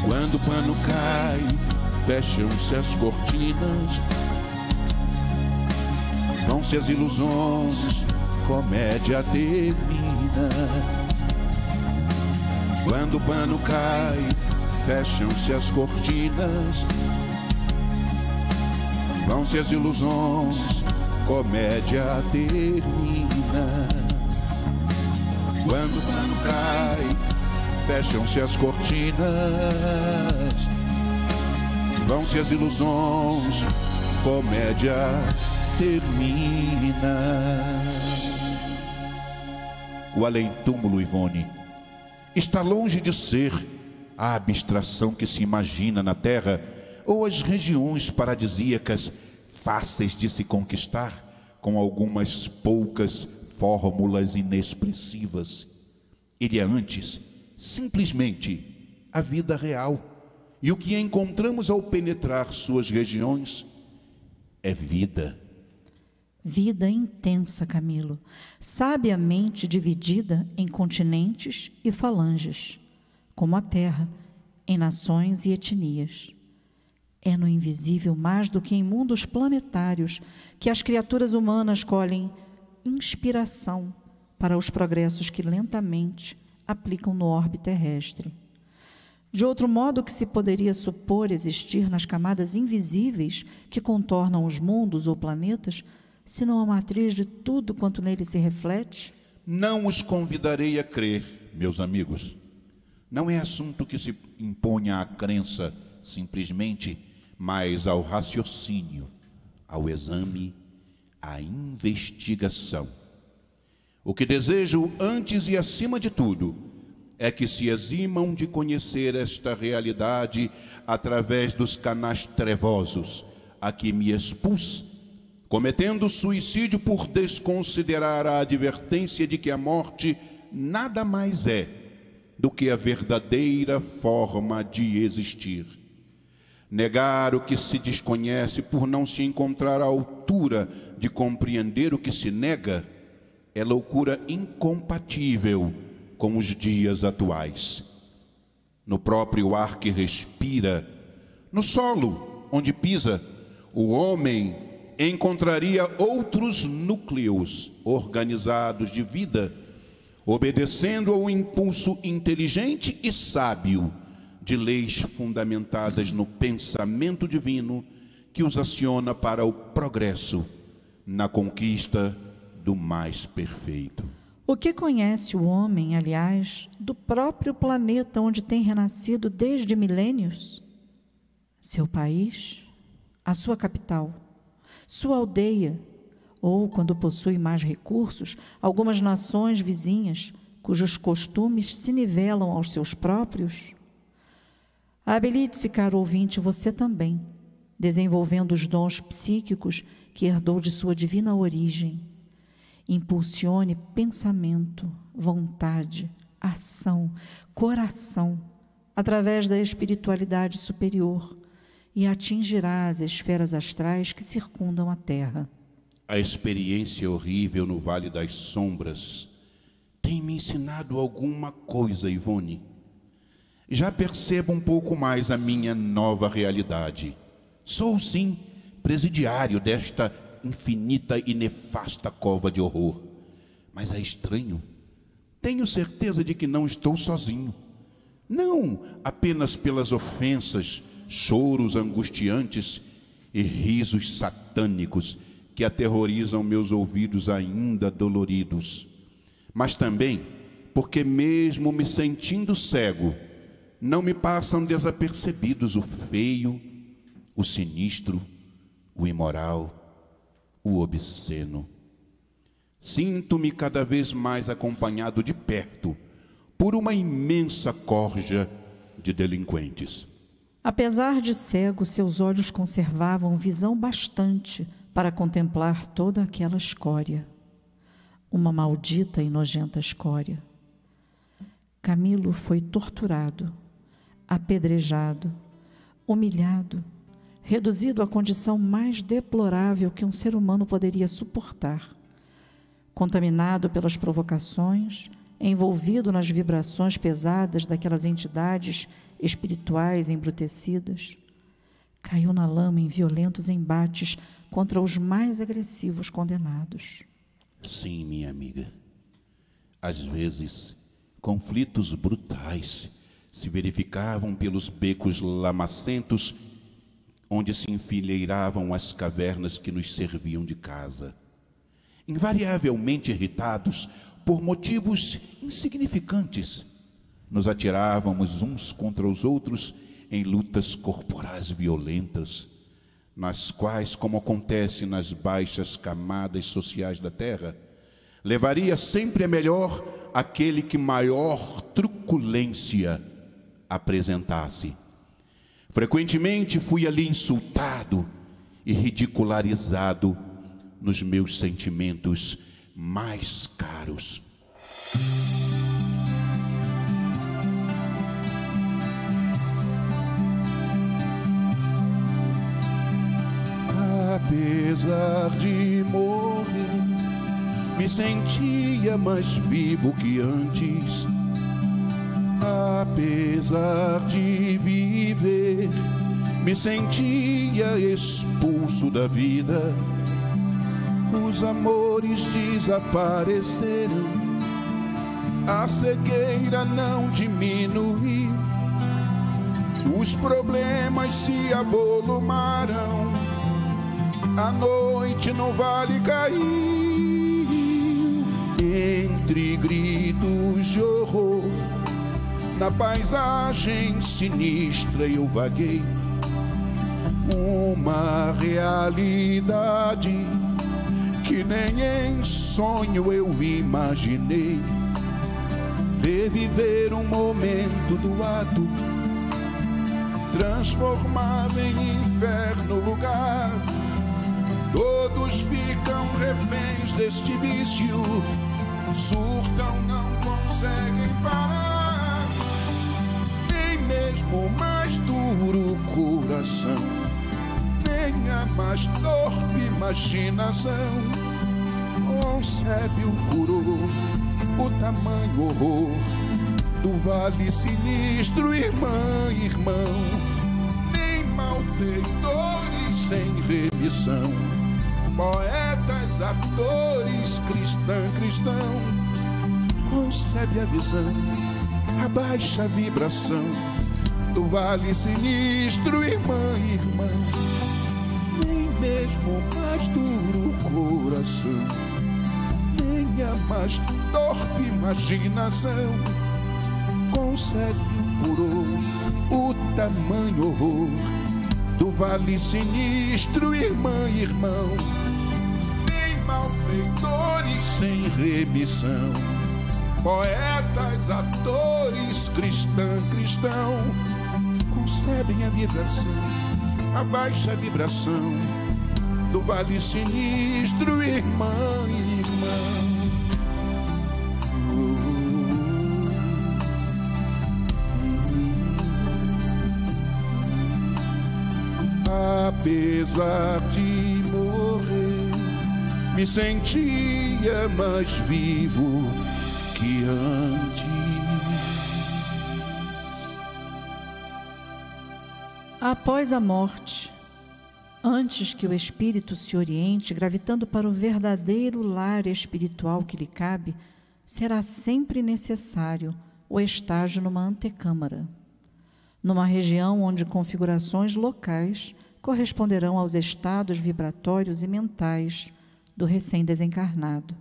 Quando o pano cai, fecham-se as cortinas, vão-se as ilusões, comédia termina. Quando o pano cai, fecham-se as cortinas, vão-se as ilusões, comédia termina. Quando o pano cai, fecham-se as cortinas, vão-se as ilusões, comédia termina. O além-túmulo, Ivone, está longe de ser a abstração que se imagina na terra ou as regiões paradisíacas fáceis de se conquistar com algumas poucas fórmulas inexpressivas. Ele é antes simplesmente a vida real, e o que encontramos ao penetrar suas regiões é vida. Vida intensa, Camilo, sabiamente dividida em continentes e falanges, como a terra, em nações e etnias. É no invisível mais do que em mundos planetários que as criaturas humanas colhem inspiração para os progressos que lentamente aplicam no orbe terrestre. De outro modo que se poderia supor existir nas camadas invisíveis que contornam os mundos ou planetas, senão a matriz de tudo quanto nele se reflete? Não os convidarei a crer, meus amigos. Não é assunto que se imponha à crença simplesmente, mas ao raciocínio, ao exame, à investigação. O que desejo antes e acima de tudo é que se eximam de conhecer esta realidade através dos canais trevosos a que me expus, cometendo suicídio por desconsiderar a advertência de que a morte nada mais é do que a verdadeira forma de existir. Negar o que se desconhece por não se encontrar à altura de compreender o que se nega é loucura incompatível com os dias atuais. No próprio ar que respira, no solo onde pisa, o homem encontraria outros núcleos organizados de vida, obedecendo ao impulso inteligente e sábio de leis fundamentadas no pensamento divino que os aciona para o progresso na conquista do mais perfeito. O que conhece o homem, aliás, do próprio planeta onde tem renascido desde milênios? Seu país, a sua capital, sua aldeia, ou, quando possui mais recursos, algumas nações vizinhas, cujos costumes se nivelam aos seus próprios? Habilite-se, caro ouvinte, você também, desenvolvendo os dons psíquicos que herdou de sua divina origem. Impulsione pensamento, vontade, ação, coração, através da espiritualidade superior, e atingirá as esferas astrais que circundam a Terra. A experiência horrível no Vale das Sombras tem me ensinado alguma coisa, Ivone. Já percebo um pouco mais a minha nova realidade. Sou, sim, presidiário desta infinita e nefasta cova de horror. Mas é estranho. Tenho certeza de que não estou sozinho. Não apenas pelas ofensas, choros angustiantes e risos satânicos que aterrorizam meus ouvidos ainda doloridos, mas também porque, mesmo me sentindo cego, não me passam desapercebidos o feio, o sinistro, o imoral, o obsceno. Sinto-me cada vez mais acompanhado de perto por uma imensa corja de delinquentes. Apesar de cego, seus olhos conservavam visão bastante para contemplar toda aquela escória. Uma maldita e nojenta escória. Camilo foi torturado, apedrejado, humilhado, reduzido à condição mais deplorável que um ser humano poderia suportar. Contaminado pelas provocações, envolvido nas vibrações pesadas daquelas entidades espirituais embrutecidas, caiu na lama em violentos embates contra os mais agressivos condenados. Sim, minha amiga. Às vezes, conflitos brutais se verificavam pelos becos lamacentos onde se enfileiravam as cavernas que nos serviam de casa. Invariavelmente irritados por motivos insignificantes, nos atirávamos uns contra os outros em lutas corporais violentas, nas quais, como acontece nas baixas camadas sociais da terra, levaria sempre a melhor aquele que maior truculência apresentasse. Frequentemente fui ali insultado e ridicularizado nos meus sentimentos mais caros. Apesar de morrer, me sentia mais vivo que antes. Apesar de viver, me sentia expulso da vida. Os amores desapareceram, a cegueira não diminuiu, os problemas se avolumaram, a noite no vale caiu. Entre gritos de horror, na paisagem sinistra eu vaguei. Uma realidade que nem em sonho eu imaginei. Reviver um momento do ato transformava em inferno o lugar. Todos ficam reféns deste vício, surtam, não conseguem parar. Nem mesmo o mais duro coração, nem a mais torpe imaginação concebe o furor, o tamanho horror do vale sinistro, irmã, irmão, nem malfeitores sem remissão, poetas, atores, cristão, concebe a visão, a baixa vibração do vale sinistro, irmã, nem mesmo o mais duro coração, nem a mais torpe imaginação concebe o furor, o tamanho horror do vale sinistro, irmã, irmão, nem malfeitores sem remissão, poetas, atores, cristão, concebem a vibração, a baixa vibração do vale sinistro, irmã, Apesar de morrer, me sentia mais vivo que antes. Após a morte, antes que o espírito se oriente, gravitando para o verdadeiro lar espiritual que lhe cabe, será sempre necessário o estágio numa antecâmara, numa região onde configurações locais corresponderão aos estados vibratórios e mentais do recém-desencarnado.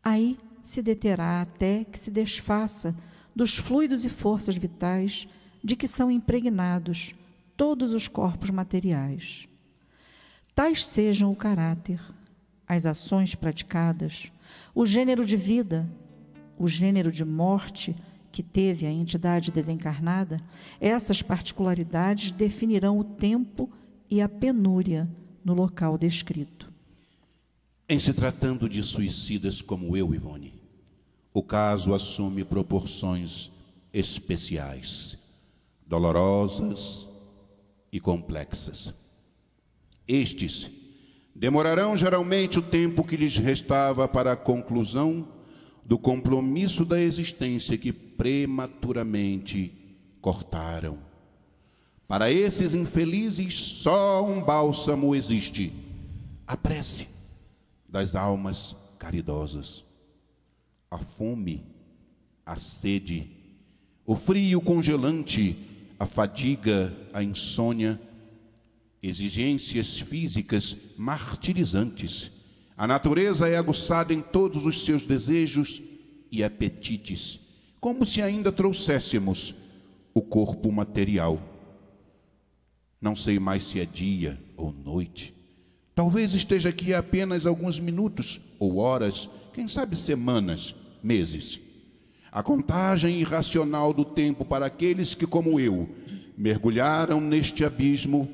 Aí se deterá até que se desfaça dos fluidos e forças vitais de que são impregnados todos os corpos materiais. Tais sejam o caráter, as ações praticadas, o gênero de vida, o gênero de morte que teve a entidade desencarnada, essas particularidades definirão o tempo e a penúria no local descrito. Em se tratando de suicidas como eu, Ivone, o caso assume proporções especiais, dolorosas e complexas. Estes demorarão geralmente o tempo que lhes restava para a conclusão do compromisso da existência que prematuramente cortaram. Para esses infelizes, só um bálsamo existe: a prece das almas caridosas. A fome, a sede, o frio congelante, a fadiga, a insônia, exigências físicas martirizantes. A natureza é aguçada em todos os seus desejos e apetites, como se ainda trouxéssemos o corpo material. Não sei mais se é dia ou noite. Talvez esteja aqui há apenas alguns minutos ou horas, quem sabe semanas, meses. A contagem irracional do tempo para aqueles que, como eu, mergulharam neste abismo,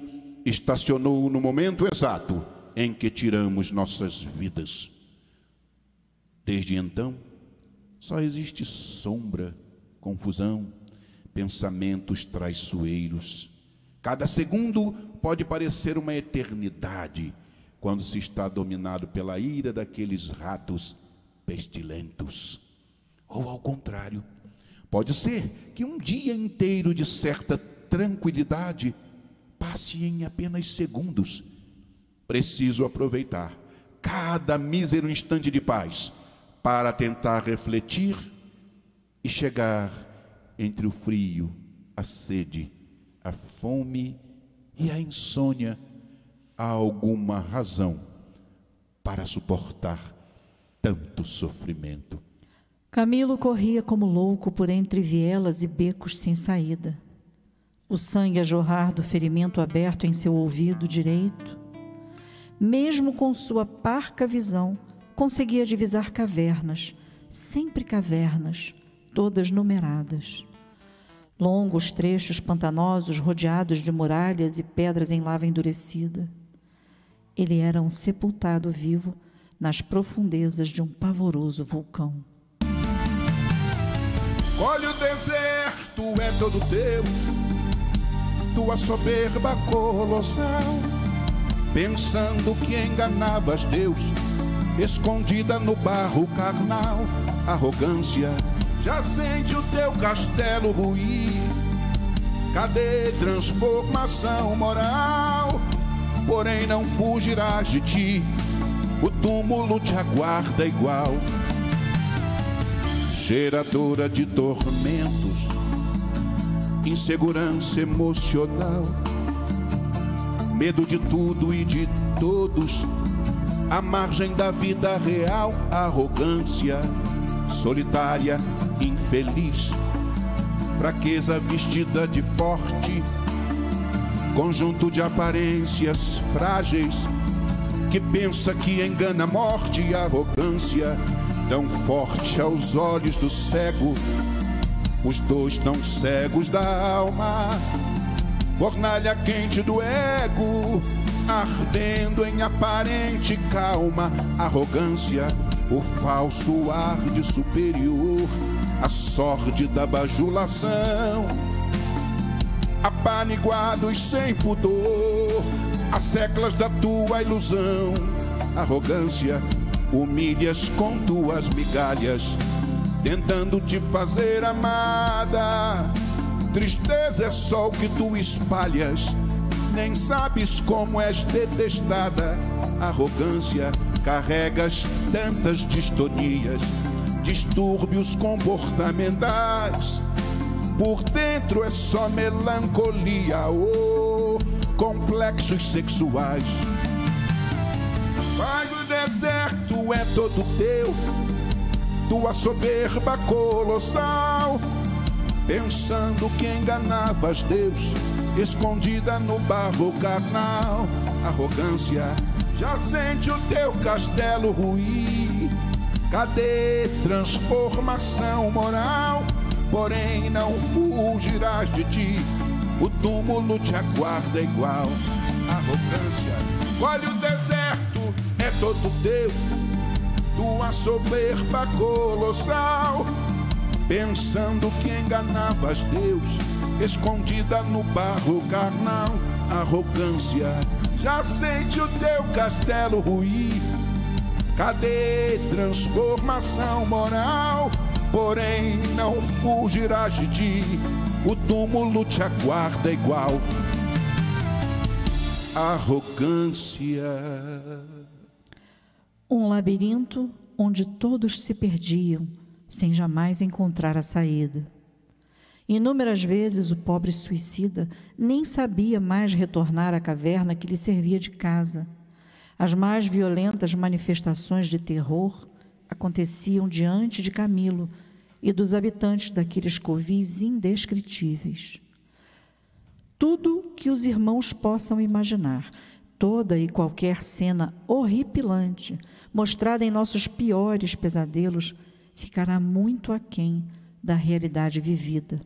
estacionou no momento exato em que tiramos nossas vidas. Desde então, só existe sombra, confusão, pensamentos traiçoeiros. Cada segundo pode parecer uma eternidade quando se está dominado pela ira daqueles ratos pestilentos. Ou ao contrário, pode ser que um dia inteiro de certa tranquilidade passe em apenas segundos. Preciso aproveitar cada mísero instante de paz para tentar refletir e chegar entre o frio, a sede, a fome e a insônia a alguma razão para suportar tanto sofrimento. Camilo corria como louco por entre vielas e becos sem saída. O sangue a jorrar do ferimento aberto em seu ouvido direito. Mesmo com sua parca visão, conseguia divisar cavernas, sempre cavernas, todas numeradas. Longos trechos pantanosos rodeados de muralhas e pedras em lava endurecida. Ele era um sepultado vivo nas profundezas de um pavoroso vulcão. Olha, o deserto é todo teu, tua soberba colossal, pensando que enganavas Deus, escondida no barro carnal. Arrogância, já sente o teu castelo ruir. Cadê transformação moral? Porém não fugirás de ti, o túmulo te aguarda igual. Geradora de tormentos, insegurança emocional, medo de tudo e de todos, à margem da vida real. Arrogância, solitária, infeliz, fraqueza vestida de forte, conjunto de aparências frágeis, que pensa que engana a morte. Arrogância, tão forte aos olhos do cego, os dois tão cegos da alma. Fornalha quente do ego, ardendo em aparente calma. Arrogância, o falso ar de superior, a sórdida bajulação. Apaniguados sem pudor, as seclas da tua ilusão. Arrogância, humilhas com tuas migalhas, tentando te fazer amada. Tristeza é só o que tu espalhas, nem sabes como és detestada. Arrogância, carregas tantas distonias, distúrbios comportamentais. Por dentro é só melancolia ou complexos sexuais. Pai do deserto é todo teu, tua soberba colossal, pensando que enganavas Deus, escondida no barro carnal. Arrogância, já sente o teu castelo ruir. Cadê transformação moral? Porém não fugirás de ti, o túmulo te aguarda igual. Arrogância, olha o deserto, é todo teu, tua soberba colossal, pensando que enganavas Deus, escondida no barro carnal. Arrogância, já sente o teu castelo ruir. Cadê transformação moral? Porém não fugirás de ti, o túmulo te aguarda igual. Arrogância. Um labirinto onde todos se perdiam, sem jamais encontrar a saída. Inúmeras vezes o pobre suicida nem sabia mais retornar à caverna que lhe servia de casa. As mais violentas manifestações de terror aconteciam diante de Camilo e dos habitantes daqueles covis indescritíveis. Tudo que os irmãos possam imaginar, toda e qualquer cena horripilante, mostrada em nossos piores pesadelos, ficará muito aquém da realidade vivida,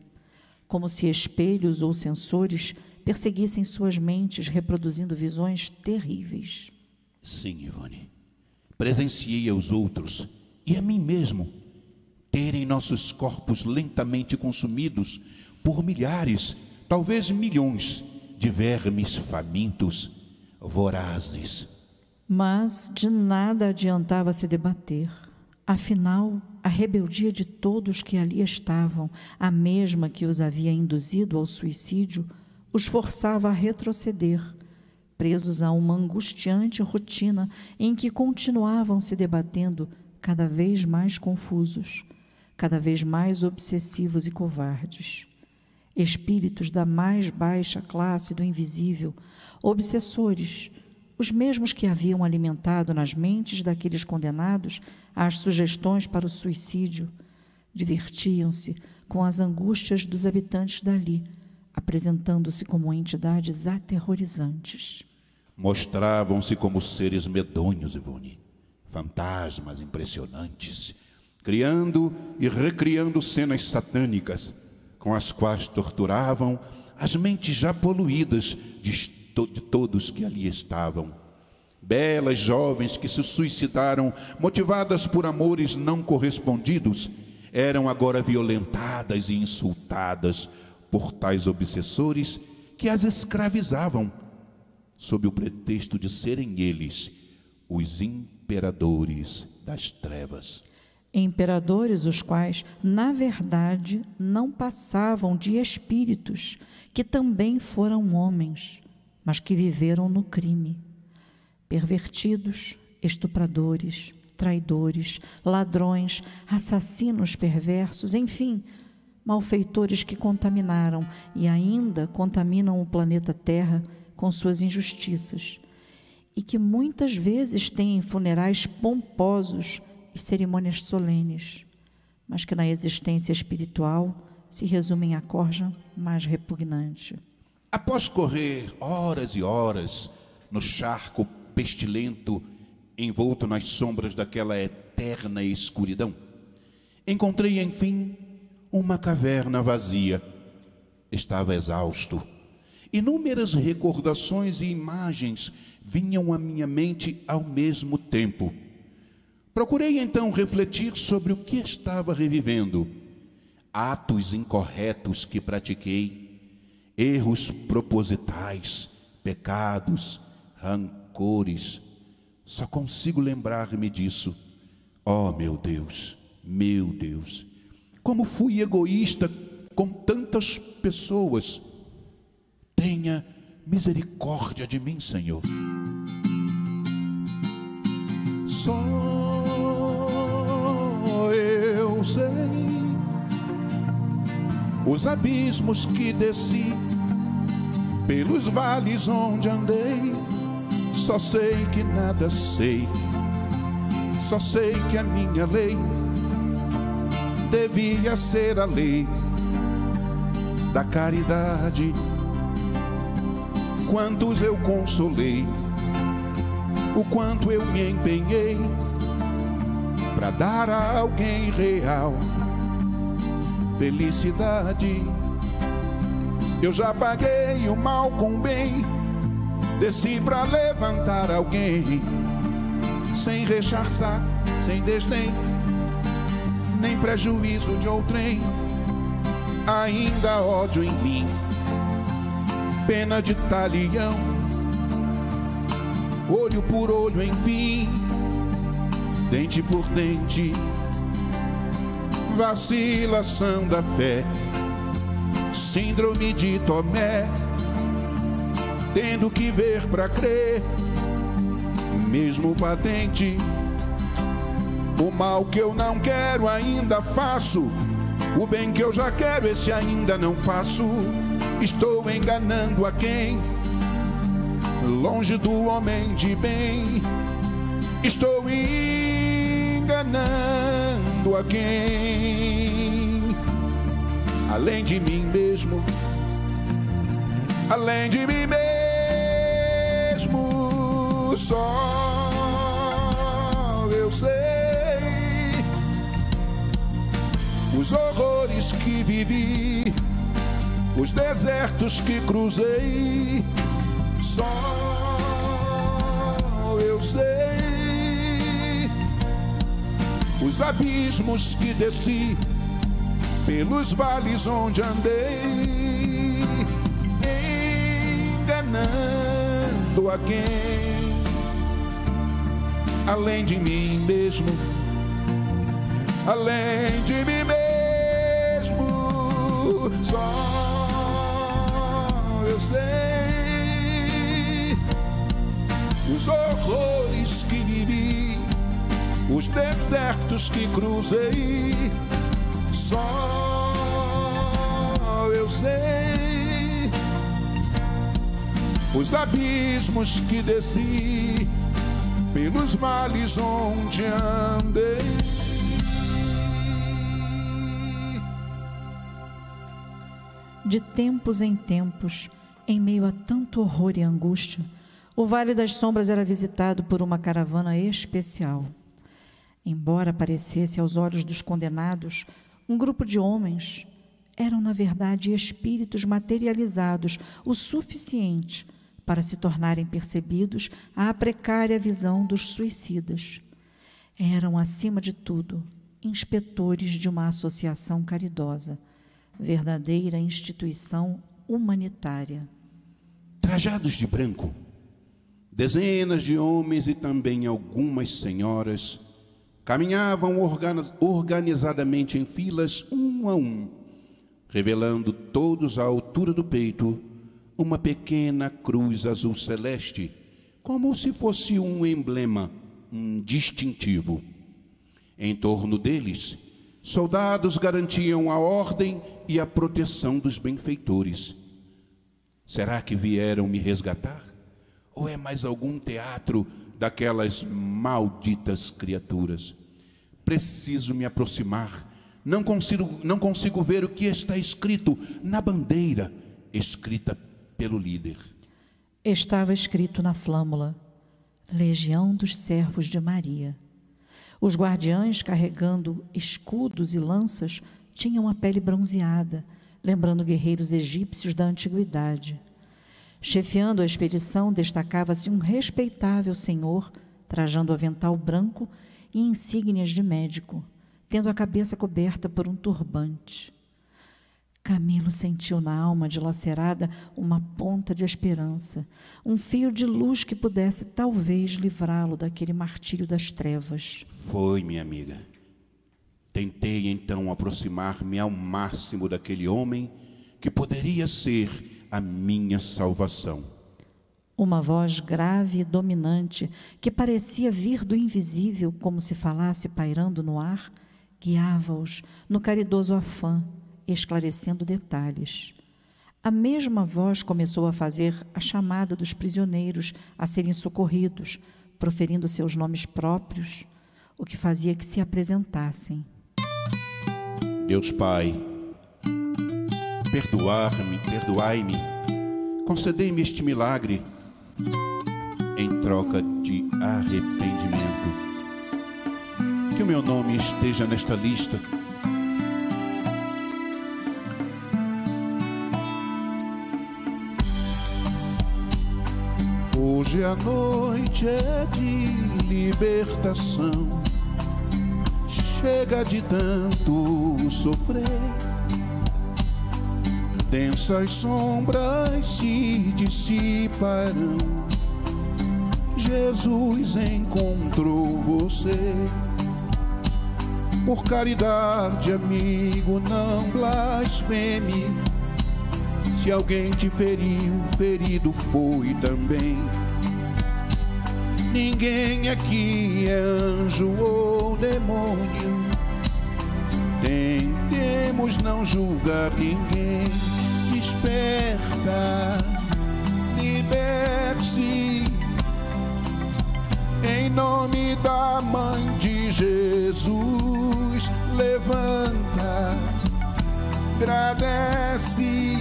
como se espelhos ou sensores perseguissem suas mentes, reproduzindo visões terríveis. Sim, Ivone, presenciei aos outros e a mim mesmo terem nossos corpos lentamente consumidos por milhares, talvez milhões, de vermes famintos, vorazes. Mas de nada adiantava se debater. Afinal, a rebeldia de todos que ali estavam, a mesma que os havia induzido ao suicídio, os forçava a retroceder, presos a uma angustiante rotina em que continuavam se debatendo, cada vez mais confusos, cada vez mais obsessivos e covardes. Espíritos da mais baixa classe do invisível, obsessores, os mesmos que haviam alimentado nas mentes daqueles condenados as sugestões para o suicídio, divertiam-se com as angústias dos habitantes dali, apresentando-se como entidades aterrorizantes. Mostravam-se como seres medonhos, Ivone, fantasmas impressionantes, criando e recriando cenas satânicas, com as quais torturavam as mentes já poluídas de todos que ali estavam. Belas jovens que se suicidaram, motivadas por amores não correspondidos, eram agora violentadas e insultadas por tais obsessores que as escravizavam, sob o pretexto de serem eles os imperadores das trevas. Imperadores os quais, na verdade, não passavam de espíritos, que também foram homens, mas que viveram no crime. Pervertidos, estupradores, traidores, ladrões, assassinos perversos, enfim, malfeitores que contaminaram e ainda contaminam o planeta Terra com suas injustiças, e que muitas vezes têm funerais pomposos e cerimônias solenes, mas que na existência espiritual se resumem à corja mais repugnante. Após correr horas e horas no charco pestilento, envolto nas sombras daquela eterna escuridão, encontrei, enfim, uma caverna vazia. Estava exausto. Inúmeras recordações e imagens vinham à minha mente ao mesmo tempo. Procurei então refletir sobre o que estava revivendo. Atos incorretos que pratiquei, erros propositais, pecados, rancores. Só consigo lembrar-me disso. Oh, meu Deus, como fui egoísta com tantas pessoas. Tenha misericórdia de mim, Senhor. Só eu sei os abismos que desci, pelos vales onde andei. Só sei que nada sei, só sei que a minha lei devia ser a lei da caridade. Quantos eu consolei, o quanto eu me empenhei para dar a alguém real felicidade. Eu já paguei o mal com o bem, desci para levantar alguém, sem rechaçar, sem desdém, nem prejuízo de outrem. Ainda ódio em mim, pena de talião, olho por olho, enfim, dente por dente, vacilação da fé, síndrome de Tomé, tendo que ver pra crer, mesmo patente. O mal que eu não quero ainda faço, o bem que eu já quero esse ainda não faço. Estou enganando a quem? Longe do homem de bem. Estou enganando a quem? Além de mim mesmo, além de mim mesmo, só eu sei os horrores que vivi, os desertos que cruzei. Só eu sei os abismos que desci, pelos vales onde andei, enganando a quem? Além de mim mesmo, além de mim mesmo, só eu sei os horrores que vivi, os desertos que cruzei. Só eu sei os abismos que desci, pelos vales onde andei. De tempos em tempos, em meio a tanto horror e angústia, o Vale das Sombras era visitado por uma caravana especial. Embora parecesse aos olhos dos condenados um grupo de homens, eram na verdade espíritos materializados o suficiente para se tornarem percebidos à precária visão dos suicidas. Eram, acima de tudo, inspetores de uma associação caridosa, verdadeira instituição humanitária. Trajados de branco, Dezenas de homens e também algumas senhoras caminhavam organizadamente em filas, um a um, revelando todos à altura do peito uma pequena cruz azul celeste, como se fosse um emblema, um distintivo. Em torno deles, soldados garantiam a ordem e a proteção dos benfeitores. Será que vieram me resgatar? Ou é mais algum teatro daquelas malditas criaturas? Preciso me aproximar. Não consigo ver o que está escrito na bandeira, escrita pelo líder. Estava escrito na flâmula: Legião dos Servos de Maria. Os guardiães, carregando escudos e lanças, tinham a pele bronzeada, lembrando guerreiros egípcios da antiguidade. Chefiando a expedição, destacava-se um respeitável senhor, trajando avental branco e insígnias de médico, tendo a cabeça coberta por um turbante. Camilo sentiu na alma dilacerada uma ponta de esperança, um fio de luz que pudesse talvez livrá-lo daquele martírio das trevas. Foi, minha amiga. Tentei então aproximar-me ao máximo daquele homem que poderia ser a minha salvação. Uma voz grave e dominante, que parecia vir do invisível, como se falasse pairando no ar, guiava-os no caridoso afã, esclarecendo detalhes. A mesma voz começou a fazer a chamada dos prisioneiros a serem socorridos, proferindo seus nomes próprios, o que fazia que se apresentassem. Deus Pai, perdoai-me, concedei-me este milagre em troca de arrependimento. Que o meu nome esteja nesta lista. Hoje a noite é de libertação. Chega de tanto sofrer. Densas sombras se dissiparão. Jesus encontrou você. Por caridade, amigo, não blasfeme. Se alguém te feriu, ferido foi também. Ninguém aqui é anjo ou demônio. Tentemos não julgar ninguém. Desperta, liberte-se. Em nome da Mãe de Jesus, levanta, agradece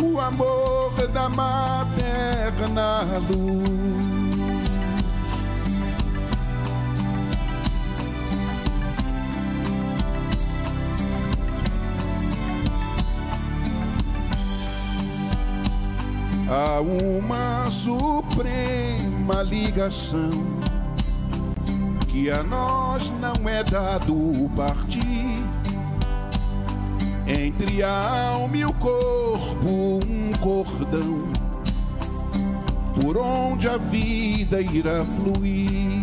o amor da materna luz. Há uma suprema ligação que a nós não é dado partir. Entre a alma e o corpo um cordão, por onde a vida irá fluir.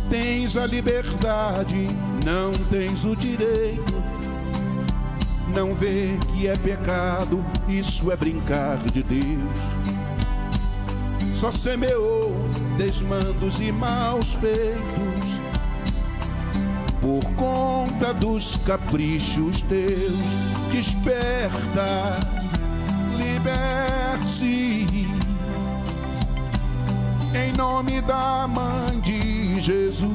Tens a liberdade, não tens o direito. Não vê que é pecado, isso é brincar de Deus. Só semeou desmandos e maus feitos por conta dos caprichos teus. Desperta, liberte-se. Em nome da Mãe de Jesus,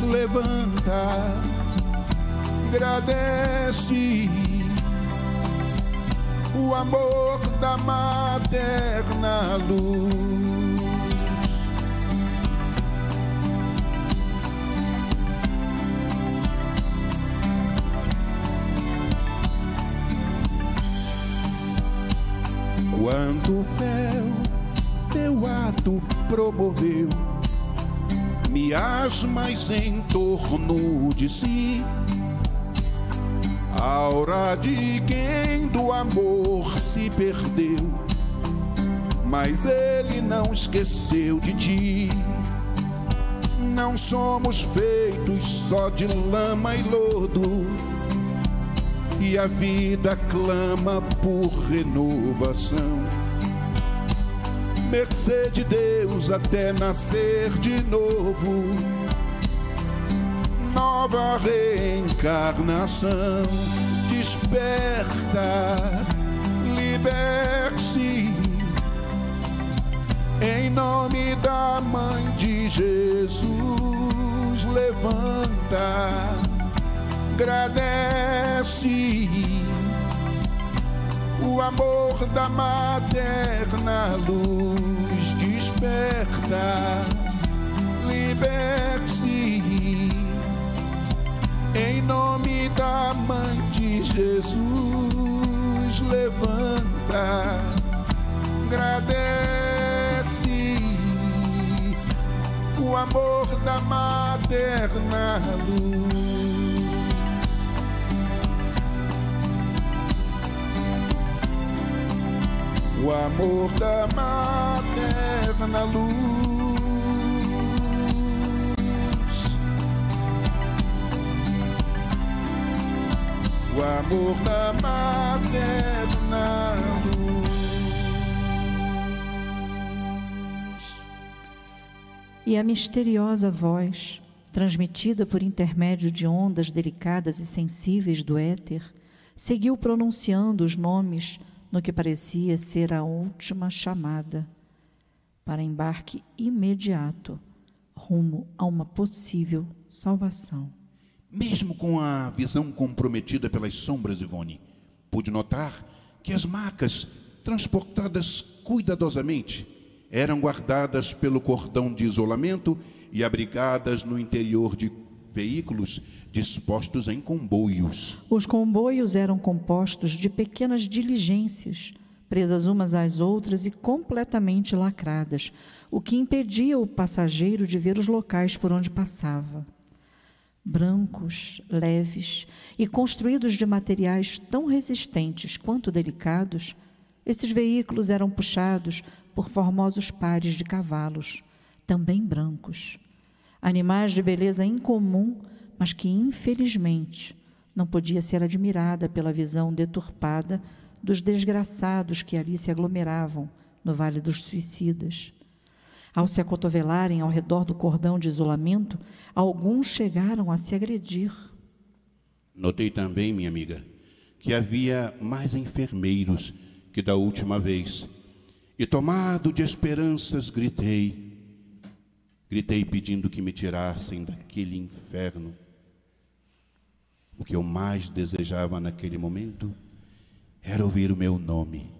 levanta, agradece o amor da materna luz. Quanto fel teu ato promoveu miasmas em torno de si, aura de quem do amor se perdeu, mas Ele não esqueceu de ti. Não somos feitos só de lama e lodo, e a vida clama por renovação. Mercê de Deus até nascer de novo, nova reencarnação. Desperta, liberte-se, em nome da Mãe de Jesus. Levanta, agradece o amor da materna luz. Desperta, liberte-se, em nome da Mãe de Jesus. Levanta, agradece o amor da materna luz. O amor da materna luz. O amor da materna luz. E a misteriosa voz, transmitida por intermédio de ondas delicadas e sensíveis do éter, seguiu pronunciando os nomes no que parecia ser a última chamada para embarque imediato rumo a uma possível salvação. Mesmo com a visão comprometida pelas sombras, Ivone, pude notar que as macas, transportadas cuidadosamente, eram guardadas pelo cordão de isolamento e abrigadas no interior de veículos dispostos em comboios. Os comboios eram compostos de pequenas diligências, presas umas às outras e completamente lacradas, o que impedia o passageiro de ver os locais por onde passava. Brancos, leves e construídos de materiais tão resistentes quanto delicados, esses veículos eram puxados por formosos pares de cavalos, também brancos. Animais de beleza incomum, mas que, infelizmente, não podia ser admirada pela visão deturpada dos desgraçados que ali se aglomeravam no Vale dos Suicidas. Ao se acotovelarem ao redor do cordão de isolamento, alguns chegaram a se agredir. Notei também, minha amiga, que havia mais enfermeiros que da última vez, e tomado de esperanças gritei pedindo que me tirassem daquele inferno. O que eu mais desejava naquele momento era ouvir o meu nome.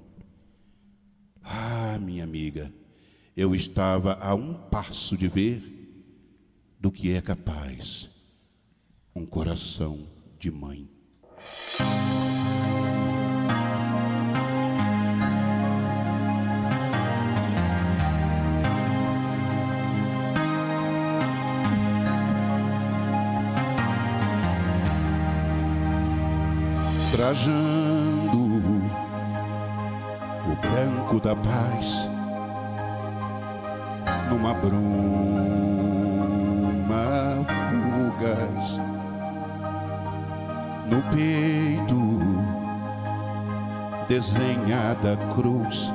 Ah, minha amiga, eu estava a um passo de ver do que é capaz um coração de mãe. Trajando o branco da paz numa bruma fugaz, no peito desenhada cruz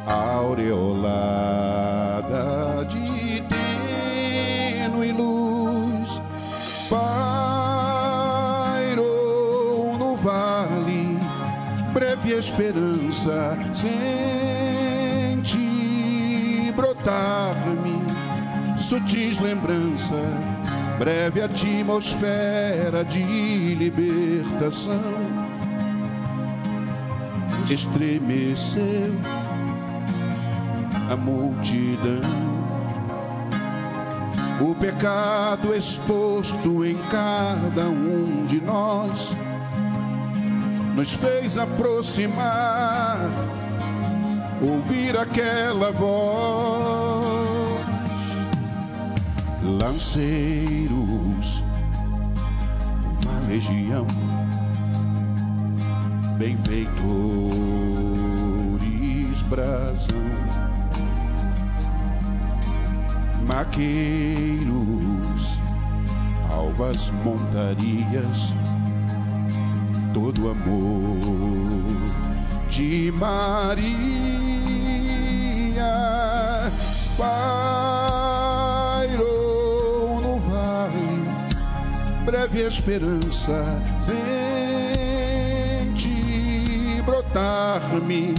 aureolada de tênue luz. Breve esperança senti brotar-me, sutis lembrança, breve atmosfera de libertação. Estremeceu a multidão, o pecado exposto em cada um de nós nos fez aproximar, ouvir aquela voz. Lanceiros, uma legião, benfeitores brasão. Maqueiros, alvas montarias, todo amor de Maria, pairou no vale, breve esperança, sente brotar-me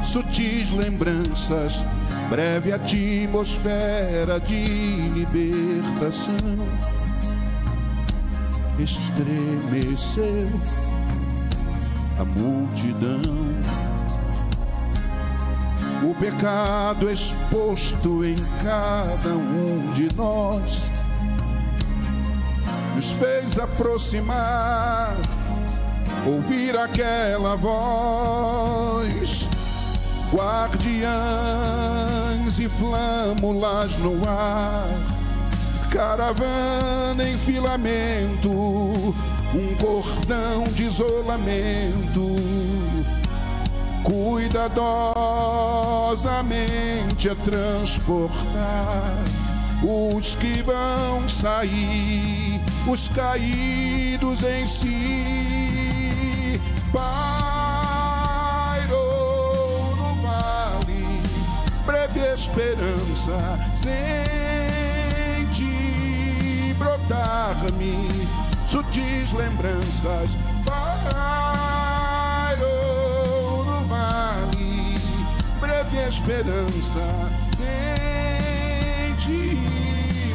sutis lembranças, breve atmosfera de libertação. Estremeceu a multidão, o pecado exposto em cada um de nós nos fez aproximar, ouvir aquela voz. Guardiães e flâmulas no ar, caravana em filamento, um cordão de isolamento, cuidadosamente a transportar os que vão sair, os caídos em si. Pairou no vale, breve esperança, sente brotar-me sutis lembranças. Pairou no vale, breve esperança, sente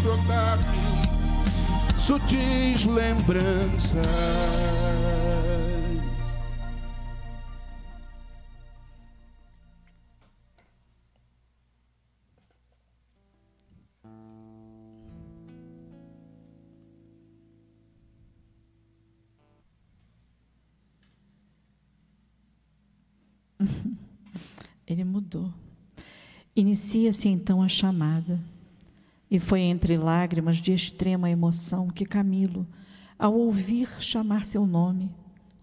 brotar-me sutis lembranças. Ele mudou. Inicia-se então a chamada. E foi entre lágrimas de extrema emoção que Camilo, ao ouvir chamar seu nome,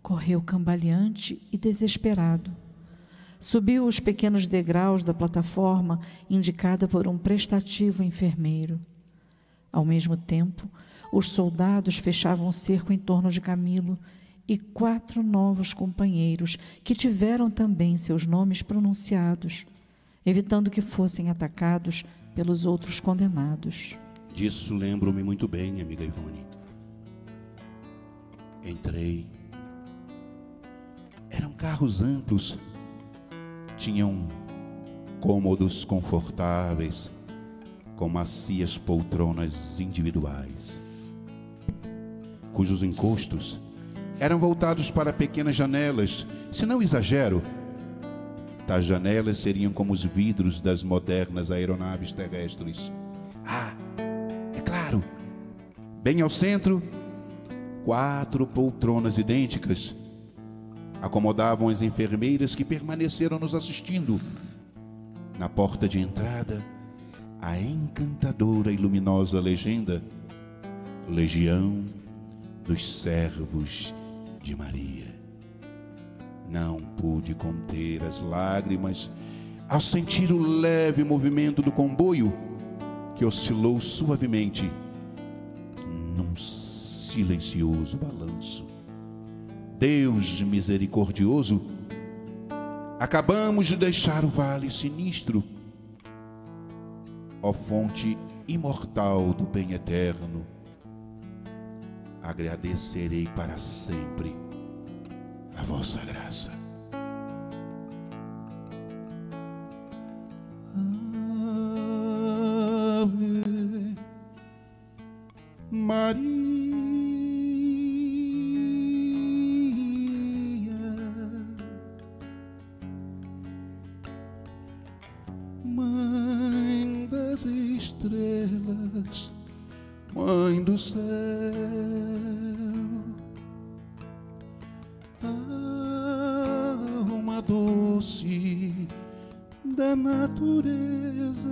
correu cambaleante e desesperado. Subiu os pequenos degraus da plataforma indicada por um prestativo enfermeiro. Ao mesmo tempo, os soldados fechavam o cerco em torno de Camilo e 4 novos companheiros que tiveram também seus nomes pronunciados, evitando que fossem atacados pelos outros condenados. Disso lembro-me muito bem, amiga Ivone. Entrei. Eram carros amplos, tinham cômodos confortáveis, com macias poltronas individuais, cujos encostos eram voltados para pequenas janelas. Se não exagero, tais janelas seriam como os vidros das modernas aeronaves terrestres. Ah, é claro, bem ao centro, 4 poltronas idênticas acomodavam as enfermeiras que permaneceram nos assistindo. Na porta de entrada, a encantadora e luminosa legenda: Legião dos Servos de Maria. Não pude conter as lágrimas ao sentir o leve movimento do comboio, que oscilou suavemente num silencioso balanço. Deus misericordioso, acabamos de deixar o vale sinistro. Ó fonte imortal do bem eterno, agradecerei para sempre a vossa graça. Ave Maria, Mãe das estrelas, Mãe do céu, alma doce da natureza,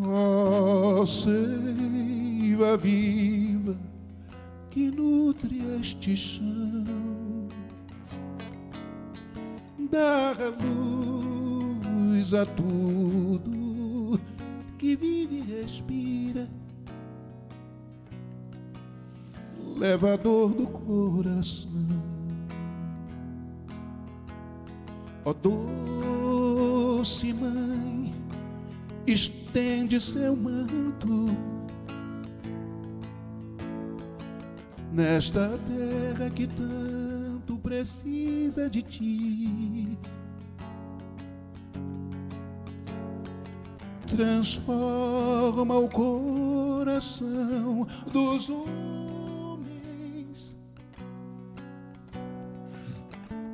ó seiva viva que nutre este chão, dar a luz a tudo que vive e respira, leva a dor do coração. Ó doce mãe, estende seu manto nesta terra que tanto precisa de ti. Transforma o coração dos homens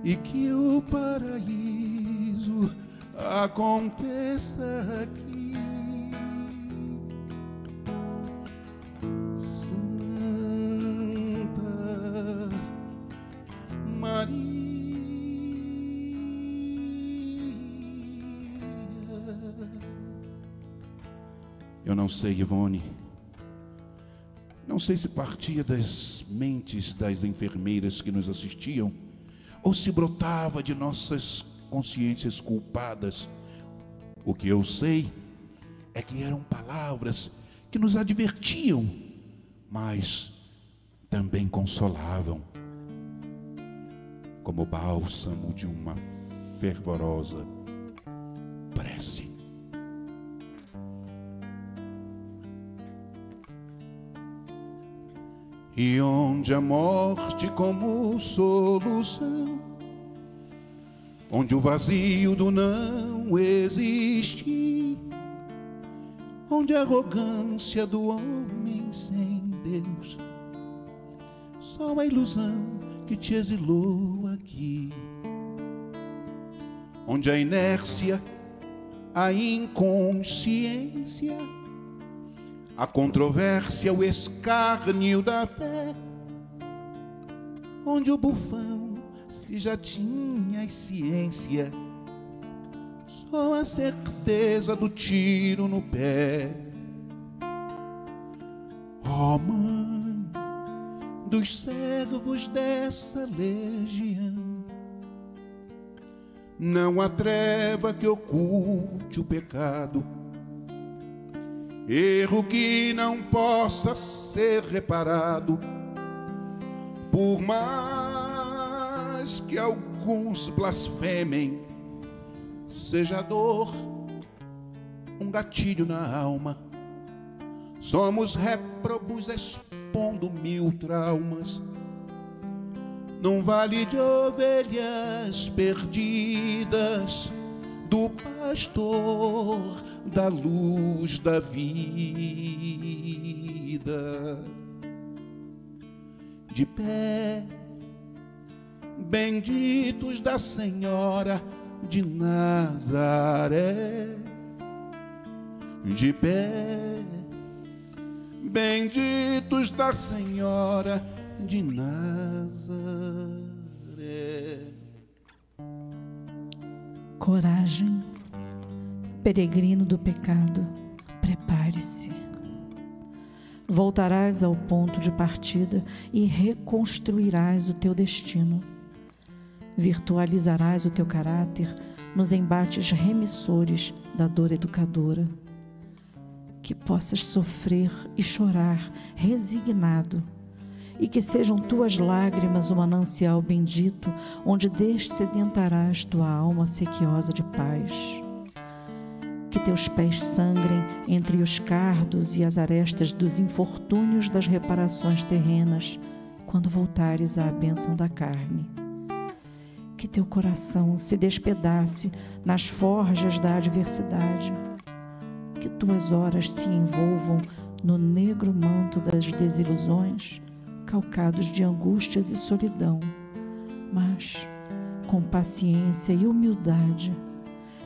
e que o paraíso aconteça aqui. Santa Maria, eu não sei, Ivone, não sei se partia das mentes das enfermeiras que nos assistiam ou se brotava de nossas consciências culpadas. O que eu sei é que eram palavras que nos advertiam, mas também consolavam, como o bálsamo de uma fervorosa prece. E onde a morte como solução, onde o vazio do não existe, onde a arrogância do homem sem Deus, só a ilusão que te exilou aqui, onde a inércia, a inconsciência, a controvérsia, o escárnio da fé, onde o bufão, se já tinhas ciência, só a certeza do tiro no pé. Ó mãe dos servos dessa legião, não há treva que oculte o pecado, erro que não possa ser reparado, por mais que alguns blasfemem, seja a dor um gatilho na alma. Somos réprobos expondo 1000 traumas num vale de ovelhas perdidas, do pastor da luz da vida. De pé, benditos da Senhora de Nazaré. De pé, benditos da Senhora de Nazaré. Coragem, peregrino do pecado, prepare-se. Voltarás ao ponto de partida e reconstruirás o teu destino. Virtualizarás o teu caráter nos embates remissores da dor educadora. Que possas sofrer e chorar resignado, e que sejam tuas lágrimas o manancial bendito onde dessedentarás tua alma sequiosa de paz. Que teus pés sangrem entre os cardos e as arestas dos infortúnios das reparações terrenas, quando voltares à bênção da carne. Que teu coração se despedace nas forjas da adversidade. Que tuas horas se envolvam no negro manto das desilusões, calcados de angústias e solidão, mas com paciência e humildade,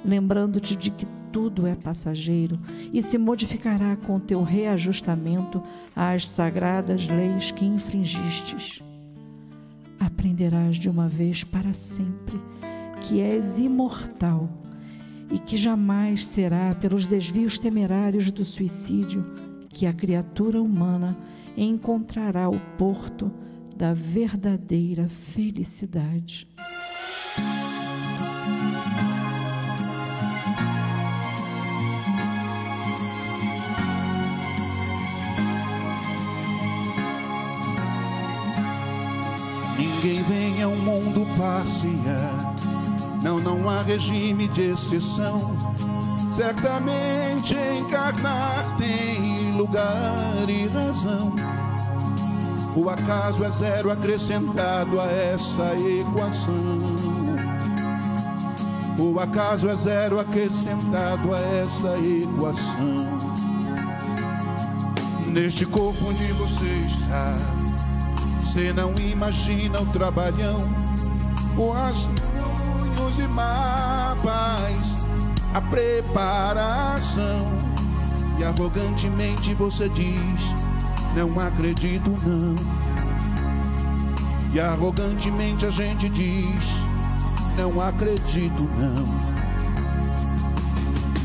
lembrando-te de que tudo é passageiro e se modificará com teu reajustamento às sagradas leis que infringistes. Aprenderás de uma vez para sempre que és imortal e que jamais será pelos desvios temerários do suicídio que a criatura humana encontrará o porto da verdadeira felicidade. Ninguém vem ao mundo passear, não há regime de exceção. Certamente encarnar tem lugar e razão. O acaso é zero acrescentado a essa equação. O acaso é zero acrescentado a essa equação. Neste corpo onde você está, você não imagina o trabalhão, os rascunhos e mapas, a preparação. E arrogantemente você diz: não acredito não. E arrogantemente a gente diz: não acredito não.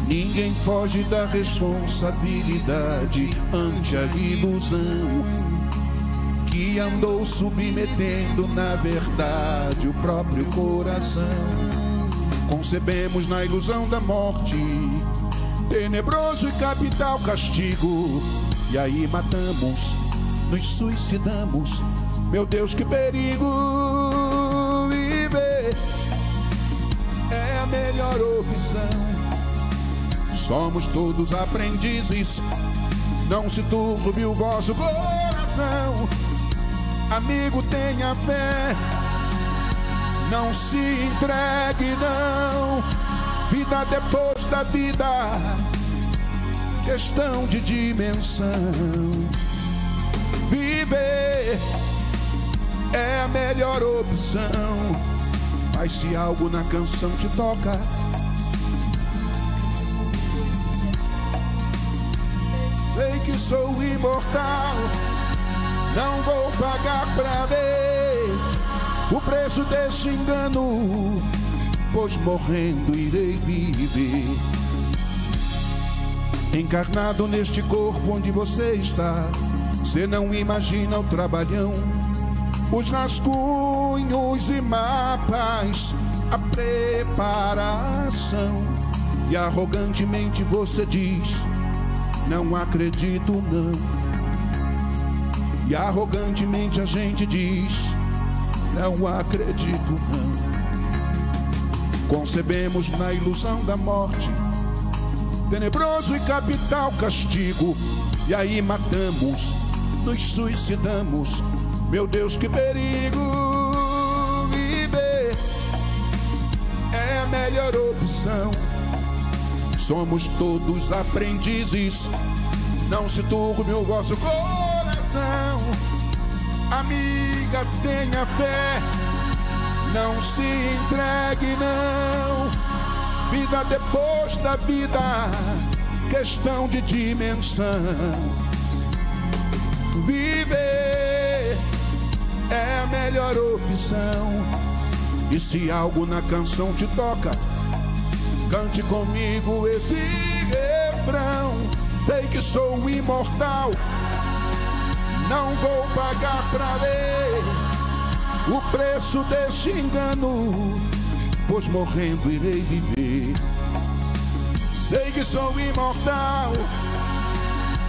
Ninguém foge da responsabilidade ante a ilusão que andou submetendo na verdade o próprio coração. Concebemos na ilusão da morte tenebroso e capital castigo, e aí matamos, nos suicidamos. Meu Deus, que perigo! Viver é a melhor opção. Somos todos aprendizes, não se turbe o vosso coração. Amigo, tenha fé, não se entregue não. Vida depois da vida, questão de dimensão. Viver é a melhor opção. Mas se algo na canção te toca, sei que sou imortal, não vou pagar pra ver o preço desse engano, pois morrendo irei viver. Encarnado neste corpo onde você está, você não imagina o trabalhão, os rascunhos e mapas, a preparação. E arrogantemente você diz: não acredito não. E arrogantemente a gente diz: não acredito não. Concebemos na ilusão da morte tenebroso e capital castigo, e aí matamos, nos suicidamos. Meu Deus, que perigo! Viver é a melhor opção. Somos todos aprendizes, não se turbe o vosso coração. Amiga, tenha fé, não se entregue não. Vida depois da vida, questão de dimensão. Viver é a melhor opção. E se algo na canção te toca, cante comigo esse refrão. Sei que sou imortal, não vou pagar pra ler o preço deste engano, pois morrendo irei viver. Sei que sou imortal,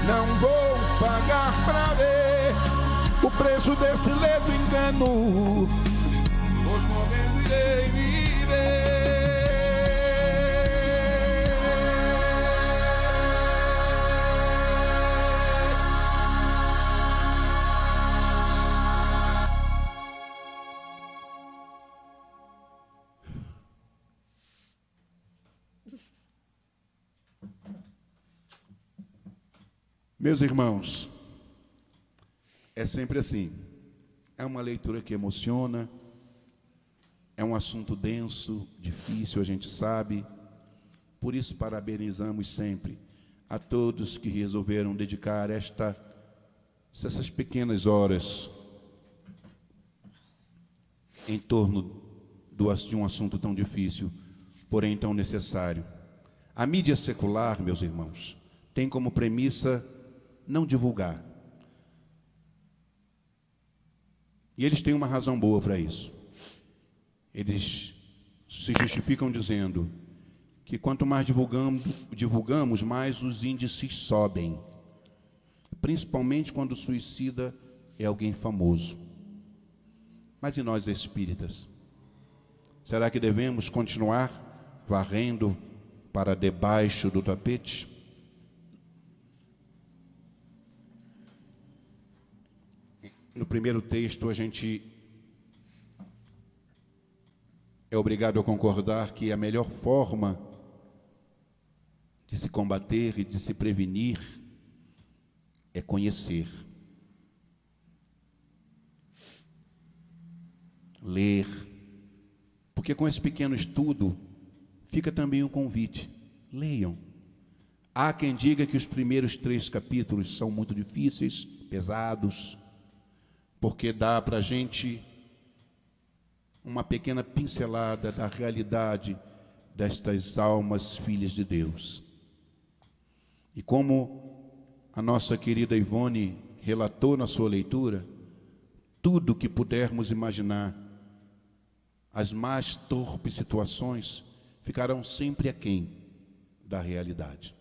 não vou pagar pra ver o preço desse ledo engano, pois morrendo irei viver. Meus irmãos, é sempre assim. É uma leitura que emociona, é um assunto denso, difícil, a gente sabe. Por isso, parabenizamos sempre a todos que resolveram dedicar essas pequenas horas em torno de um assunto tão difícil, porém tão necessário. A mídia secular, meus irmãos, tem como premissa não divulgar. E eles têm uma razão boa para isso. Eles se justificam dizendo que quanto mais divulgamos, mais os índices sobem. Principalmente quando o suicida é alguém famoso. Mas e nós espíritas? Será que devemos continuar varrendo para debaixo do tapete? No primeiro texto, a gente é obrigado a concordar que a melhor forma de se combater e de se prevenir é conhecer, ler, porque com esse pequeno estudo fica também um convite: leiam. Há quem diga que os primeiros 3 capítulos são muito difíceis, pesados, porque dá para a gente uma pequena pincelada da realidade destas almas filhas de Deus. E como a nossa querida Ivone relatou na sua leitura, tudo que pudermos imaginar, as mais torpes situações ficarão sempre aquém da realidade.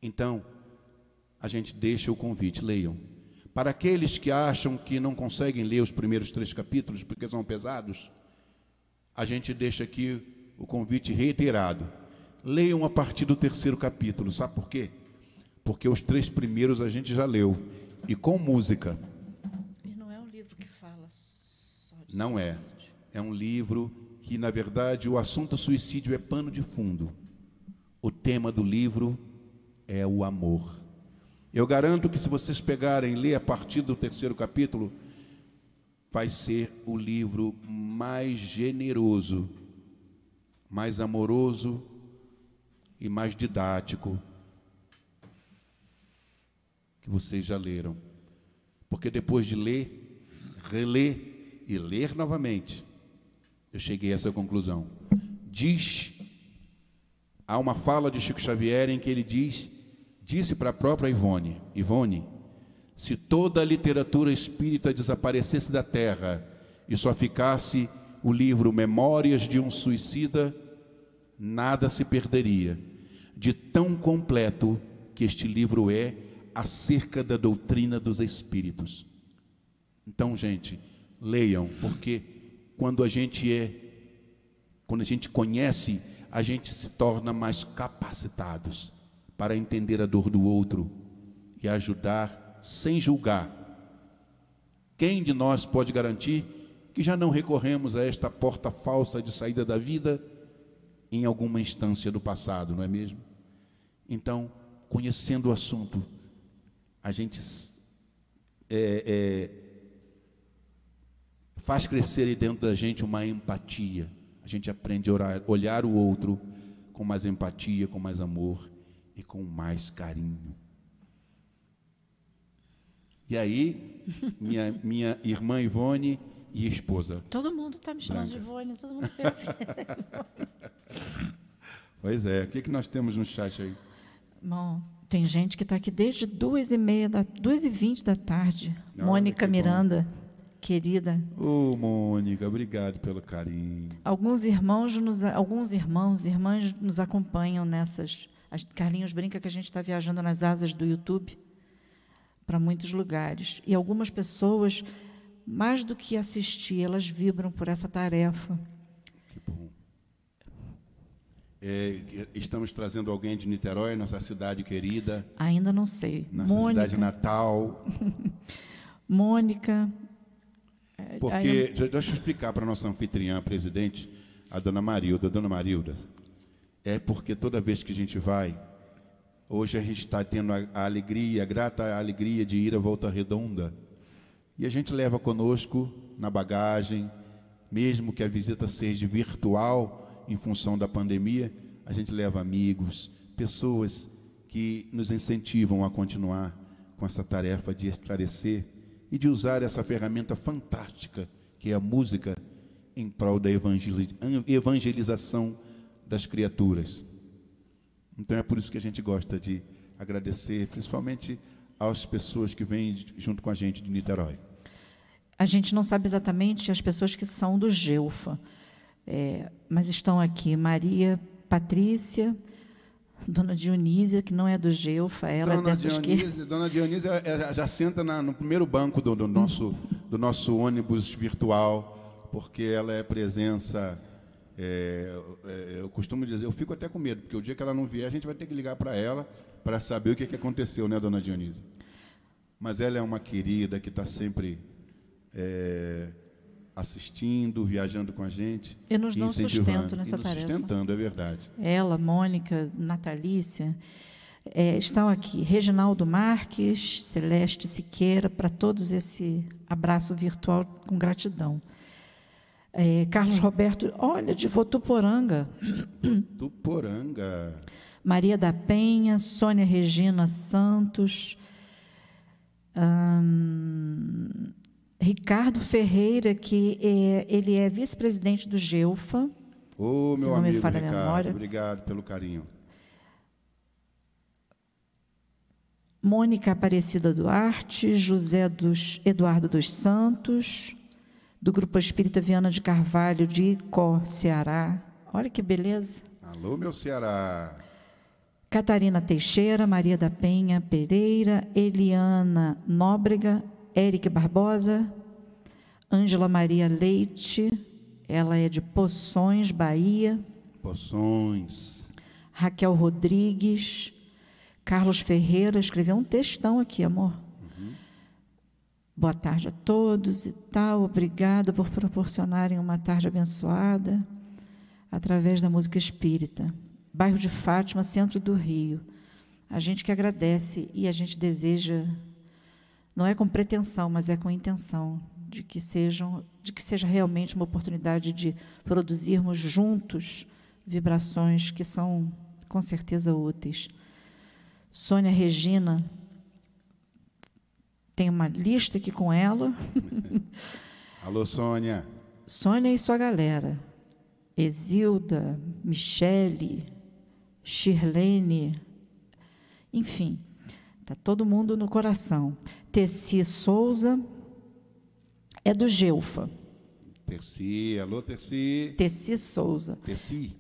Então, a gente deixa o convite: leiam. Para aqueles que acham que não conseguem ler os primeiros 3 capítulos porque são pesados, a gente deixa aqui o convite reiterado: leiam a partir do 3º capítulo. Sabe por quê? Porque os 3 primeiros a gente já leu, e com música. E não é um livro que fala só de Não é. É um livro que, na verdade, o assunto suicídio é pano de fundo. O tema do livro é o amor. Eu garanto que, se vocês pegarem e ler a partir do 3º capítulo, vai ser o livro mais generoso, mais amoroso e mais didático que vocês já leram. Porque depois de ler, reler e ler novamente, eu cheguei a essa conclusão. Há uma fala de Chico Xavier em que ele disse para a própria Ivone: Ivone, se toda a literatura espírita desaparecesse da terra e só ficasse o livro Memórias de um Suicida, nada se perderia, de tão completo que este livro é acerca da doutrina dos espíritos. Então, gente, leiam, porque quando a gente conhece, a gente se torna mais capacitados para entender a dor do outro e ajudar sem julgar. Quem de nós pode garantir que já não recorremos a esta porta falsa de saída da vida em alguma instância do passado, não é mesmo? Então, conhecendo o assunto, a gente faz crescer aí dentro da gente uma empatia. A gente aprende a olhar o outro com mais empatia, com mais amor e com mais carinho. E aí, minha irmã Ivone e esposa. Todo mundo está me chamando de Ivone, todo mundo pensa. Pois é, o que nós temos no chat aí? Bom, tem gente que está aqui desde 2h20 da tarde. Olha, Mônica que Miranda, querida. Ô, Mônica, obrigado pelo carinho. Alguns irmãos e irmãs nos acompanham nessas. Carlinhos brinca que a gente está viajando nas asas do YouTube para muitos lugares. E algumas pessoas, mais do que assistir, elas vibram por essa tarefa. Que bom. Estamos trazendo alguém de Niterói, nossa cidade querida. Ainda não sei. Nossa cidade natal. Mônica. Porque, deixa eu explicar para a nossa anfitriã, presidente, a dona Marilda. Dona Marilda, é porque toda vez que a gente vai, hoje a gente está tendo a alegria, a grata alegria de ir à Volta Redonda. E a gente leva conosco, na bagagem, mesmo que a visita seja virtual, em função da pandemia, a gente leva amigos, pessoas que nos incentivam a continuar com essa tarefa de esclarecer e de usar essa ferramenta fantástica que é a música em prol da evangelização das criaturas. Então é por isso que a gente gosta de agradecer, principalmente às pessoas que vêm junto com a gente de Niterói. A gente não sabe exatamente as pessoas que são do Geufa, mas estão aqui Maria Patrícia, Dona Dionísia, que não é do Geufa, ela é dessas que... Dona Dionísia já senta no primeiro banco do nosso ônibus virtual, porque ela é presença... eu costumo dizer, eu fico até com medo, porque o dia que ela não vier, a gente vai ter que ligar para ela para saber o que aconteceu, né, Dona Dionísia? Mas ela é uma querida que está sempre assistindo, viajando com a gente. E nos dão sustento nessa tarefa. Sustentando, é verdade. Ela, Mônica, Natalícia, estão aqui. Reginaldo Marques, Celeste Siqueira, para todos esse abraço virtual com gratidão. Carlos Roberto, olha, de Votuporanga. Votuporanga. Maria da Penha, Sônia Regina Santos, Ricardo Ferreira, que ele é vice-presidente do Geufa. Meu amigo Ricardo, obrigado pelo carinho. Mônica Aparecida Duarte, Eduardo dos Santos, do Grupo Espírita Viana de Carvalho, de Icó, Ceará. Olha que beleza. Alô, meu Ceará. Catarina Teixeira, Maria da Penha Pereira, Eliana Nóbrega, Eric Barbosa, Ângela Maria Leite, ela é de Poções, Bahia. Poções. Raquel Rodrigues, Carlos Ferreira, escreveu um textão aqui, amor. Boa tarde a todos e tal, obrigada por proporcionarem uma tarde abençoada através da música espírita. Bairro de Fátima, centro do Rio. A gente que agradece e a gente deseja, não é com pretensão, mas é com intenção, de que seja realmente uma oportunidade de produzirmos juntos vibrações que são, com certeza, úteis. Sônia Regina, tem uma lista aqui com ela. Alô, Sônia. Sônia e sua galera. Exilda, Michele, Shirlene, enfim, está todo mundo no coração. Tessi Souza, é do Geufa. Tessi, alô, Tessi. Tessi Souza. Tessi.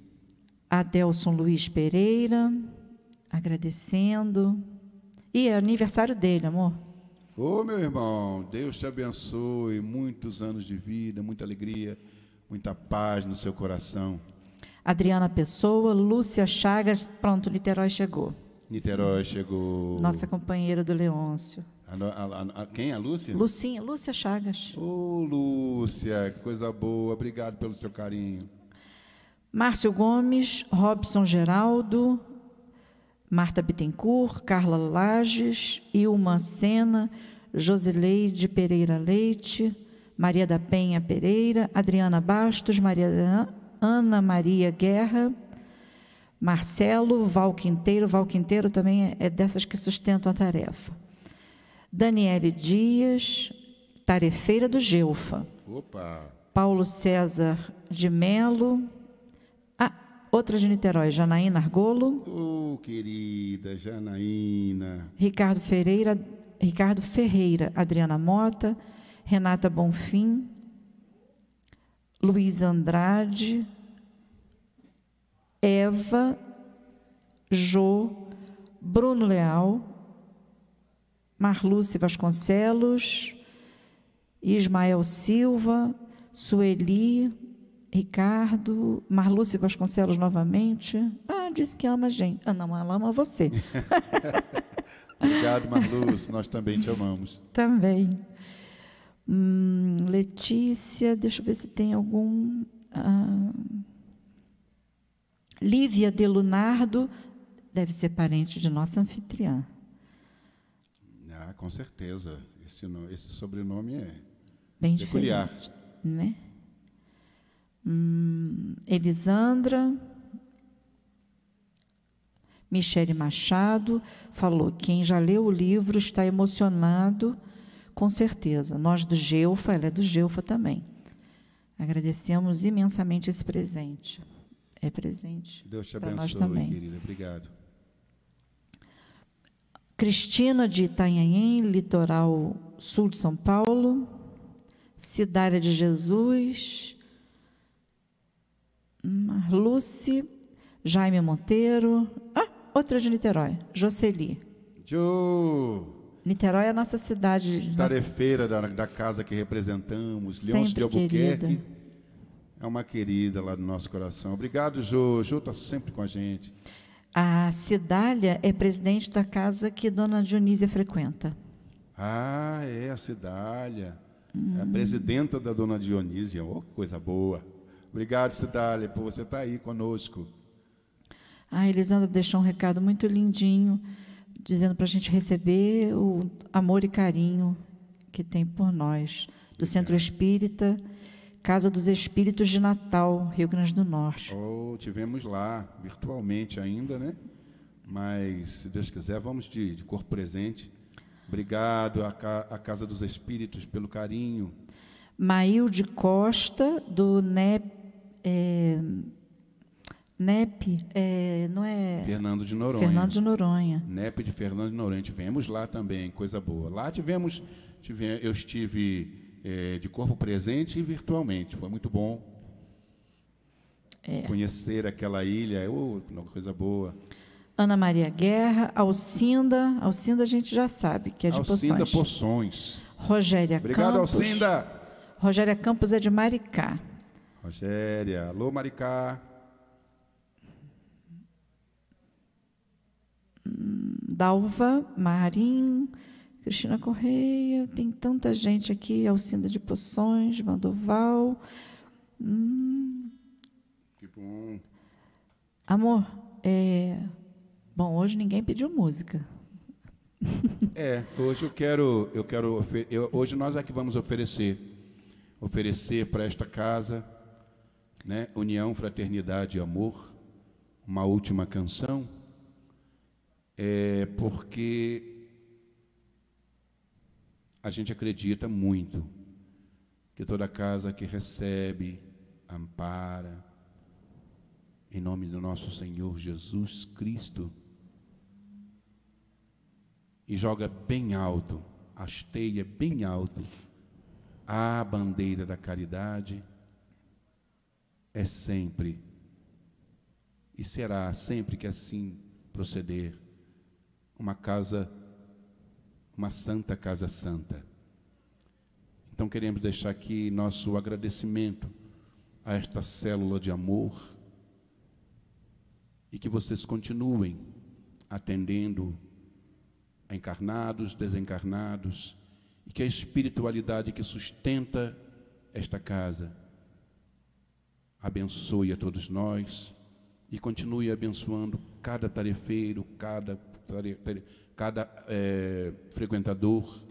Adelson Luiz Pereira, agradecendo. E é aniversário dele, amor. Meu irmão, Deus te abençoe, muitos anos de vida, muita alegria, muita paz no seu coração. Adriana Pessoa, Lúcia Chagas, pronto, Niterói chegou. Niterói chegou. Nossa companheira do Leôncio. Quem? A Lúcia? Lúcia Chagas. Lúcia, que coisa boa, obrigado pelo seu carinho. Márcio Gomes, Robson Geraldo, Marta Bittencourt, Carla Lages, Ilma Sena, Josileide Pereira Leite, Maria da Penha Pereira, Adriana Bastos, Ana Maria Guerra, Marcelo, Val Quinteiro também é dessas que sustentam a tarefa. Daniele Dias, tarefeira do Geufa. Opa! Paulo César de Melo, outra de Niterói, Janaína Argolo. Querida Janaína. Ricardo Ferreira, Adriana Mota, Renata Bonfim, Luiz Andrade, Eva, Jô, Bruno Leal, Marluce Vasconcelos, Ismael Silva, Sueli, Ricardo, Marluce Vasconcelos novamente. Disse que ama a gente. Não, ela ama você. Obrigado, Marluce, nós também te amamos. Também. Letícia, deixa eu ver se tem algum... Lívia de Lunardo, deve ser parente de nossa anfitriã. Com certeza. Esse sobrenome é bem peculiar. Diferente, né? Elisandra, Michele Machado falou: quem já leu o livro está emocionado, com certeza. Nós do Geufa, ela é do Geufa também. Agradecemos imensamente esse presente. É presente. Deus te abençoe, nós também. Querida. Obrigado. Cristina de Itanhaém, litoral sul de São Paulo. Cidária de Jesus. Marluce, Jaime Monteiro. outra de Niterói, Jocely. Niterói é a nossa cidade. Tarefeira da casa que representamos, Sempre Leôncio de Albuquerque. querida. É uma querida lá do nosso coração. Obrigado, Jô. Jô está sempre com a gente. A Cidália é presidente da casa que Dona Dionísia frequenta. Ah, é a Cidália. É a presidenta da Dona Dionísia. Oh, que coisa boa. Obrigado, Cidália, por você estar aí conosco. A Elisandra deixou um recado muito lindinho, dizendo para a gente receber o amor e carinho que tem por nós, do Centro Espírita, Casa dos Espíritos de Natal, Rio Grande do Norte. Oh, tivemos lá, virtualmente ainda, né? Mas, se Deus quiser, vamos de corpo presente. Obrigado à Casa dos Espíritos pelo carinho. Maílde Costa, do NEP, não é... Fernando de Noronha. Fernando de Noronha. NEP de Fernando de Noronha. Tivemos lá também, coisa boa. Lá eu estive de corpo presente e virtualmente. Foi muito bom conhecer aquela ilha. Coisa boa. Ana Maria Guerra, Alcinda a gente já sabe que é de Alcinda Poções. Rogéria Obrigado, Campos. Alcinda. Rogéria Campos é de Maricá. Rogéria, alô Maricá. Dalva Marim, Cristina Correia, tem tanta gente aqui, Alcinda de Poções, Vandoval. Que bom. Amor, bom, hoje ninguém pediu música. Hoje hoje nós é que vamos oferecer para esta casa, né, união, fraternidade e amor, uma última canção, porque a gente acredita muito que toda casa que recebe, ampara, em nome do nosso Senhor Jesus Cristo, e joga bem alto, hasteia bem alto a bandeira da caridade, é sempre e será sempre que assim proceder uma santa casa santa. Então queremos deixar aqui nosso agradecimento a esta célula de amor e que vocês continuem atendendo a encarnados, desencarnados, e que a espiritualidade que sustenta esta casa abençoe a todos nós e continue abençoando cada tarefeiro, cada frequentador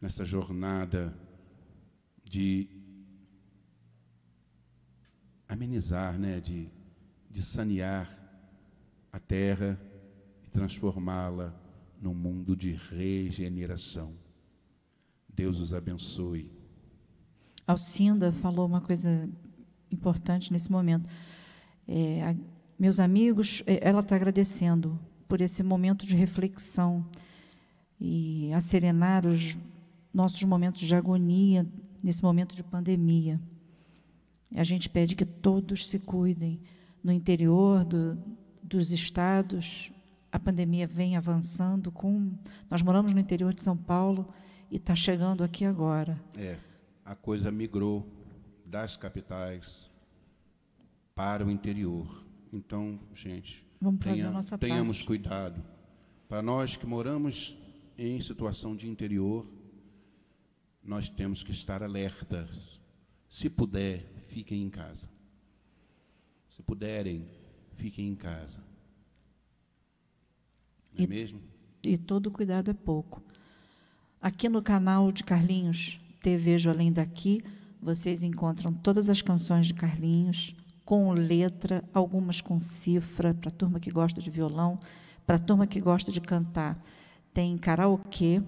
nessa jornada de amenizar, né, de sanear a terra e transformá-la num mundo de regeneração. Deus os abençoe. Alcinda falou uma coisa importante nesse momento. Meus amigos, ela está agradecendo por esse momento de reflexão e acerenar os nossos momentos de agonia nesse momento de pandemia. A gente pede que todos se cuidem. No interior dos estados, a pandemia vem avançando. Nós moramos no interior de São Paulo e está chegando aqui agora. A coisa migrou das capitais para o interior. Então, gente, vamos fazer a nossa tenhamos parte. Cuidado. Para nós que moramos em situação de interior, nós temos que estar alertas. Se puder, fiquem em casa. Se puderem, fiquem em casa. Não é mesmo? E todo cuidado é pouco. Aqui no canal de Carlinhos, Vejo Além Daqui, vocês encontram todas as canções de Carlinhos, com letra, algumas com cifra, para a turma que gosta de violão, para a turma que gosta de cantar. Tem karaokê.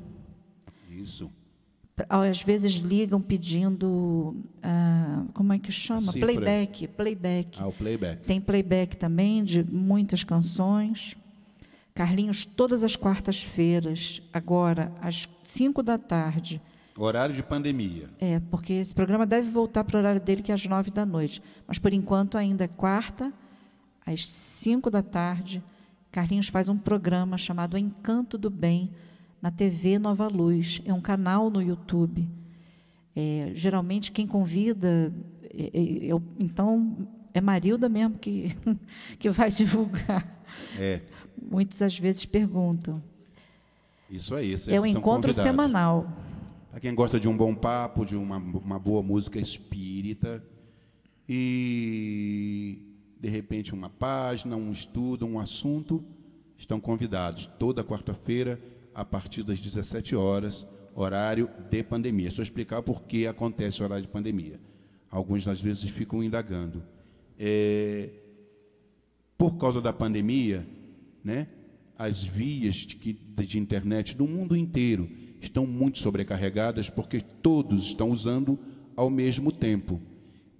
Isso. Às vezes ligam pedindo, como é que chama? Playback. O playback. Tem playback também de muitas canções. Carlinhos, todas as quartas-feiras, agora, às 5 da tarde. Horário de pandemia. Porque esse programa deve voltar para o horário dele, que é às 9 da noite. Mas, por enquanto, ainda é quarta, às 5 da tarde, Carlinhos faz um programa chamado Encanto do Bem, na TV Nova Luz. É um canal no YouTube. Geralmente quem convida, então é Marilda mesmo que vai divulgar. Muitas das vezes perguntam. Isso aí. É um encontro semanal. Para quem gosta de um bom papo, de uma boa música espírita, e de repente uma página, um estudo, um assunto, estão convidados toda quarta-feira a partir das 17 horas, horário de pandemia. Só explicar por que acontece o horário de pandemia. Alguns às vezes ficam indagando. Por causa da pandemia, né, as vias de internet do mundo inteiro estão muito sobrecarregadas porque todos estão usando ao mesmo tempo.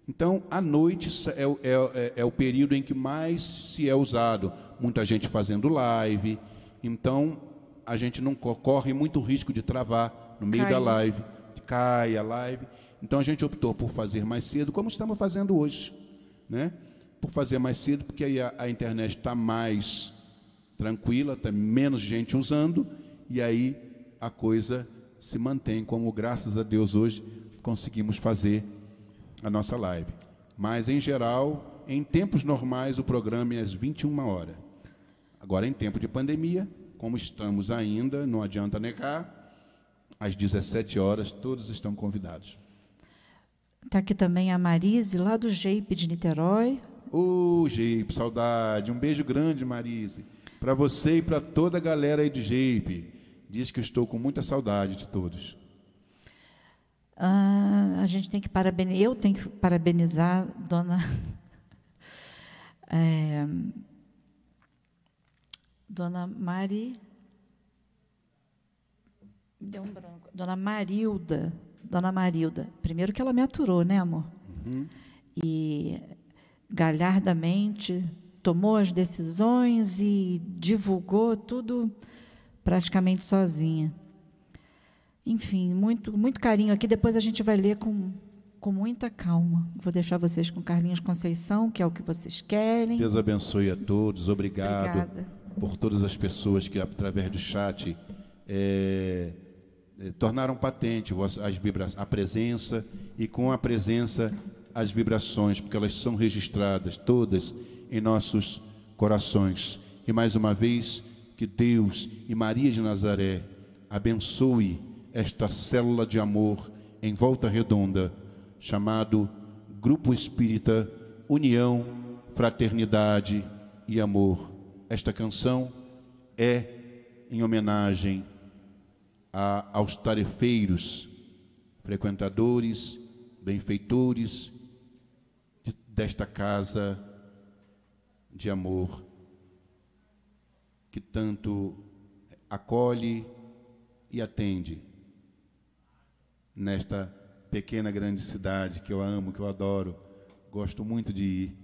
Então, à noite é o período em que mais se é usado. Muita gente fazendo live. Então, a gente não corre muito risco de travar no meio da live, cai a live. Então, a gente optou por fazer mais cedo, como estamos fazendo hoje, né? Por fazer mais cedo, porque aí a internet está mais tranquila, tem menos gente usando, e aí a coisa se mantém, como graças a Deus hoje conseguimos fazer a nossa live. Mas em geral, em tempos normais, o programa é às 21 horas. Agora, em tempo de pandemia, como estamos ainda, não adianta negar, às 17 horas todos estão convidados. Está aqui também a Marise, lá do Geipe de Niterói. Geipe, saudade. Um beijo grande, Marise, para você e para toda a galera aí do Geipe. Diz que eu estou com muita saudade de todos. A gente tem que parabenizar, eu tenho que parabenizar Dona Mari, deu um branco, Dona Marilda, primeiro que ela me aturou, né, amor? Uhum. E galhardamente tomou as decisões e divulgou tudo praticamente sozinha. Enfim, muito, muito carinho aqui. Depois a gente vai ler com muita calma. Vou deixar vocês com Carlinhos Conceição, que é o que vocês querem. Deus abençoe a todos. Obrigado. Obrigada por todas as pessoas que, através do chat, tornaram patente a presença, e com a presença as vibrações, porque elas são registradas todas em nossos corações. E mais uma vez, que Deus e Maria de Nazaré abençoe esta célula de amor em Volta Redonda, chamado Grupo Espírita União, Fraternidade e Amor. Esta canção é em homenagem aos tarefeiros, frequentadores, benfeitores desta casa de amor, que tanto acolhe e atende nesta pequena grande cidade que eu amo, que eu adoro, gosto muito de ir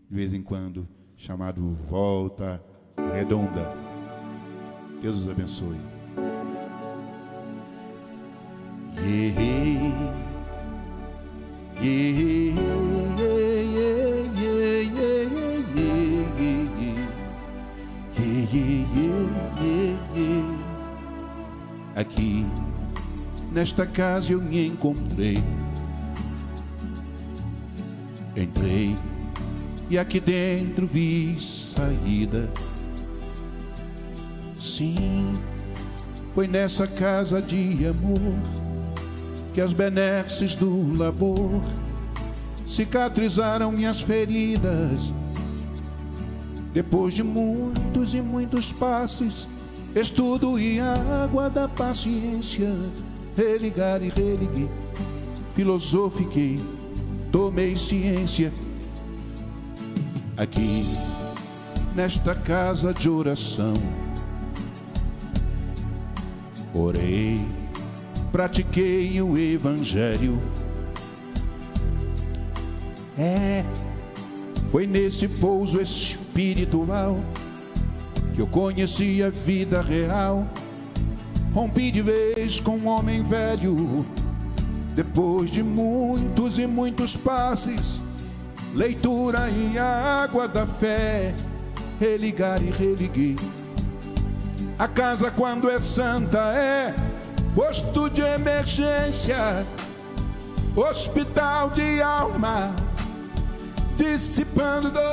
de vez em quando, chamado Volta Redonda. Deus os abençoe. Yeah, yeah, yeah, yeah, yeah, yeah. Aqui nesta casa eu me encontrei, entrei e aqui dentro vi saída. Sim, foi nessa casa de amor que as benesses do labor cicatrizaram minhas feridas. Depois de muitos e muitos passes, estudo e água da paciência, religar e religuei, filosofiquei, tomei ciência. Aqui, nesta casa de oração, orei, pratiquei o Evangelho. Foi nesse pouso espiritual que eu conheci a vida real. Rompi de vez com um homem velho, depois de muitos e muitos passes, leitura e água da fé, religar e religuei. A casa, quando é santa, é posto de emergência, hospital de alma, dissipando dores,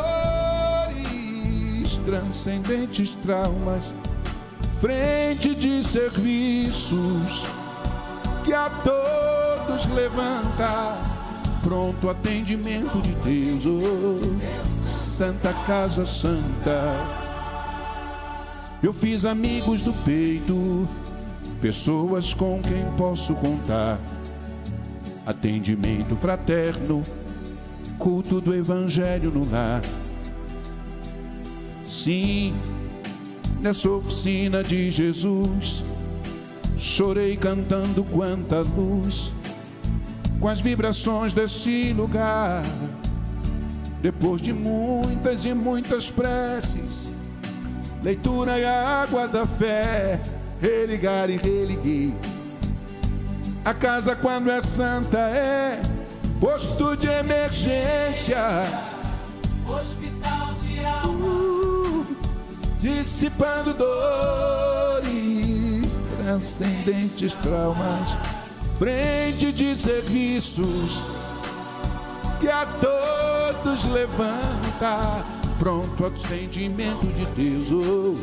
transcendentes traumas, frente de serviços que a todos levanta, pronto atendimento de Deus, oh, Santa Casa Santa. Eu fiz amigos do peito, pessoas com quem posso contar, atendimento fraterno, culto do Evangelho no lar. Sim, nessa oficina de Jesus, chorei cantando quanta luz, com as vibrações desse lugar. Depois de muitas e muitas preces, leitura e água da fé, religar e religuei. A casa, quando é santa, é posto de emergência, hospital de alma, dissipando dores, transcendentes traumas, frente de serviços que a todos levanta, pronto atendimento de Deus, oh,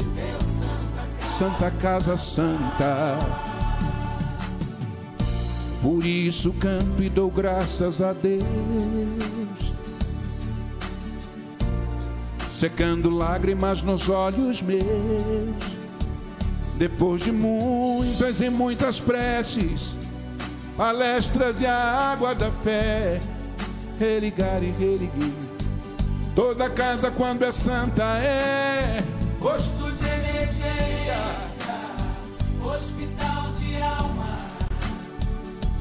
Santa Casa Santa. Por isso canto e dou graças a Deus, secando lágrimas nos olhos meus, depois de muitas e muitas preces, palestras e a água da fé, religar e religuei. Toda casa, quando é santa, é posto de emergência, hospital de alma,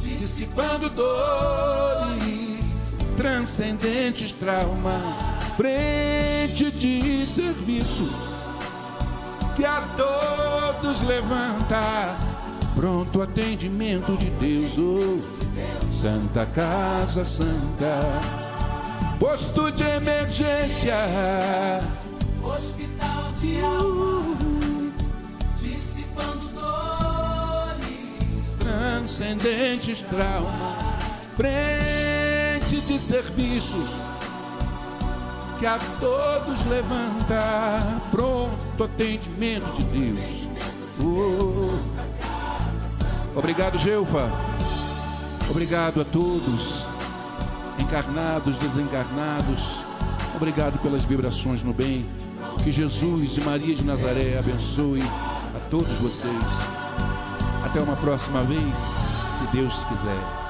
dissipando dores, transcendentes traumas, frente de serviço que a todos levanta, pronto atendimento de Deus, oh, Santa Casa Santa. Posto de emergência, hospital de alma, dissipando dores, transcendentes traumas, frente de serviços que a todos levanta, pronto atendimento de Deus. Oh. Obrigado, Geufa. Obrigado a todos, encarnados, desencarnados. Obrigado pelas vibrações no bem. Que Jesus e Maria de Nazaré abençoe a todos vocês. Até uma próxima vez, se Deus quiser.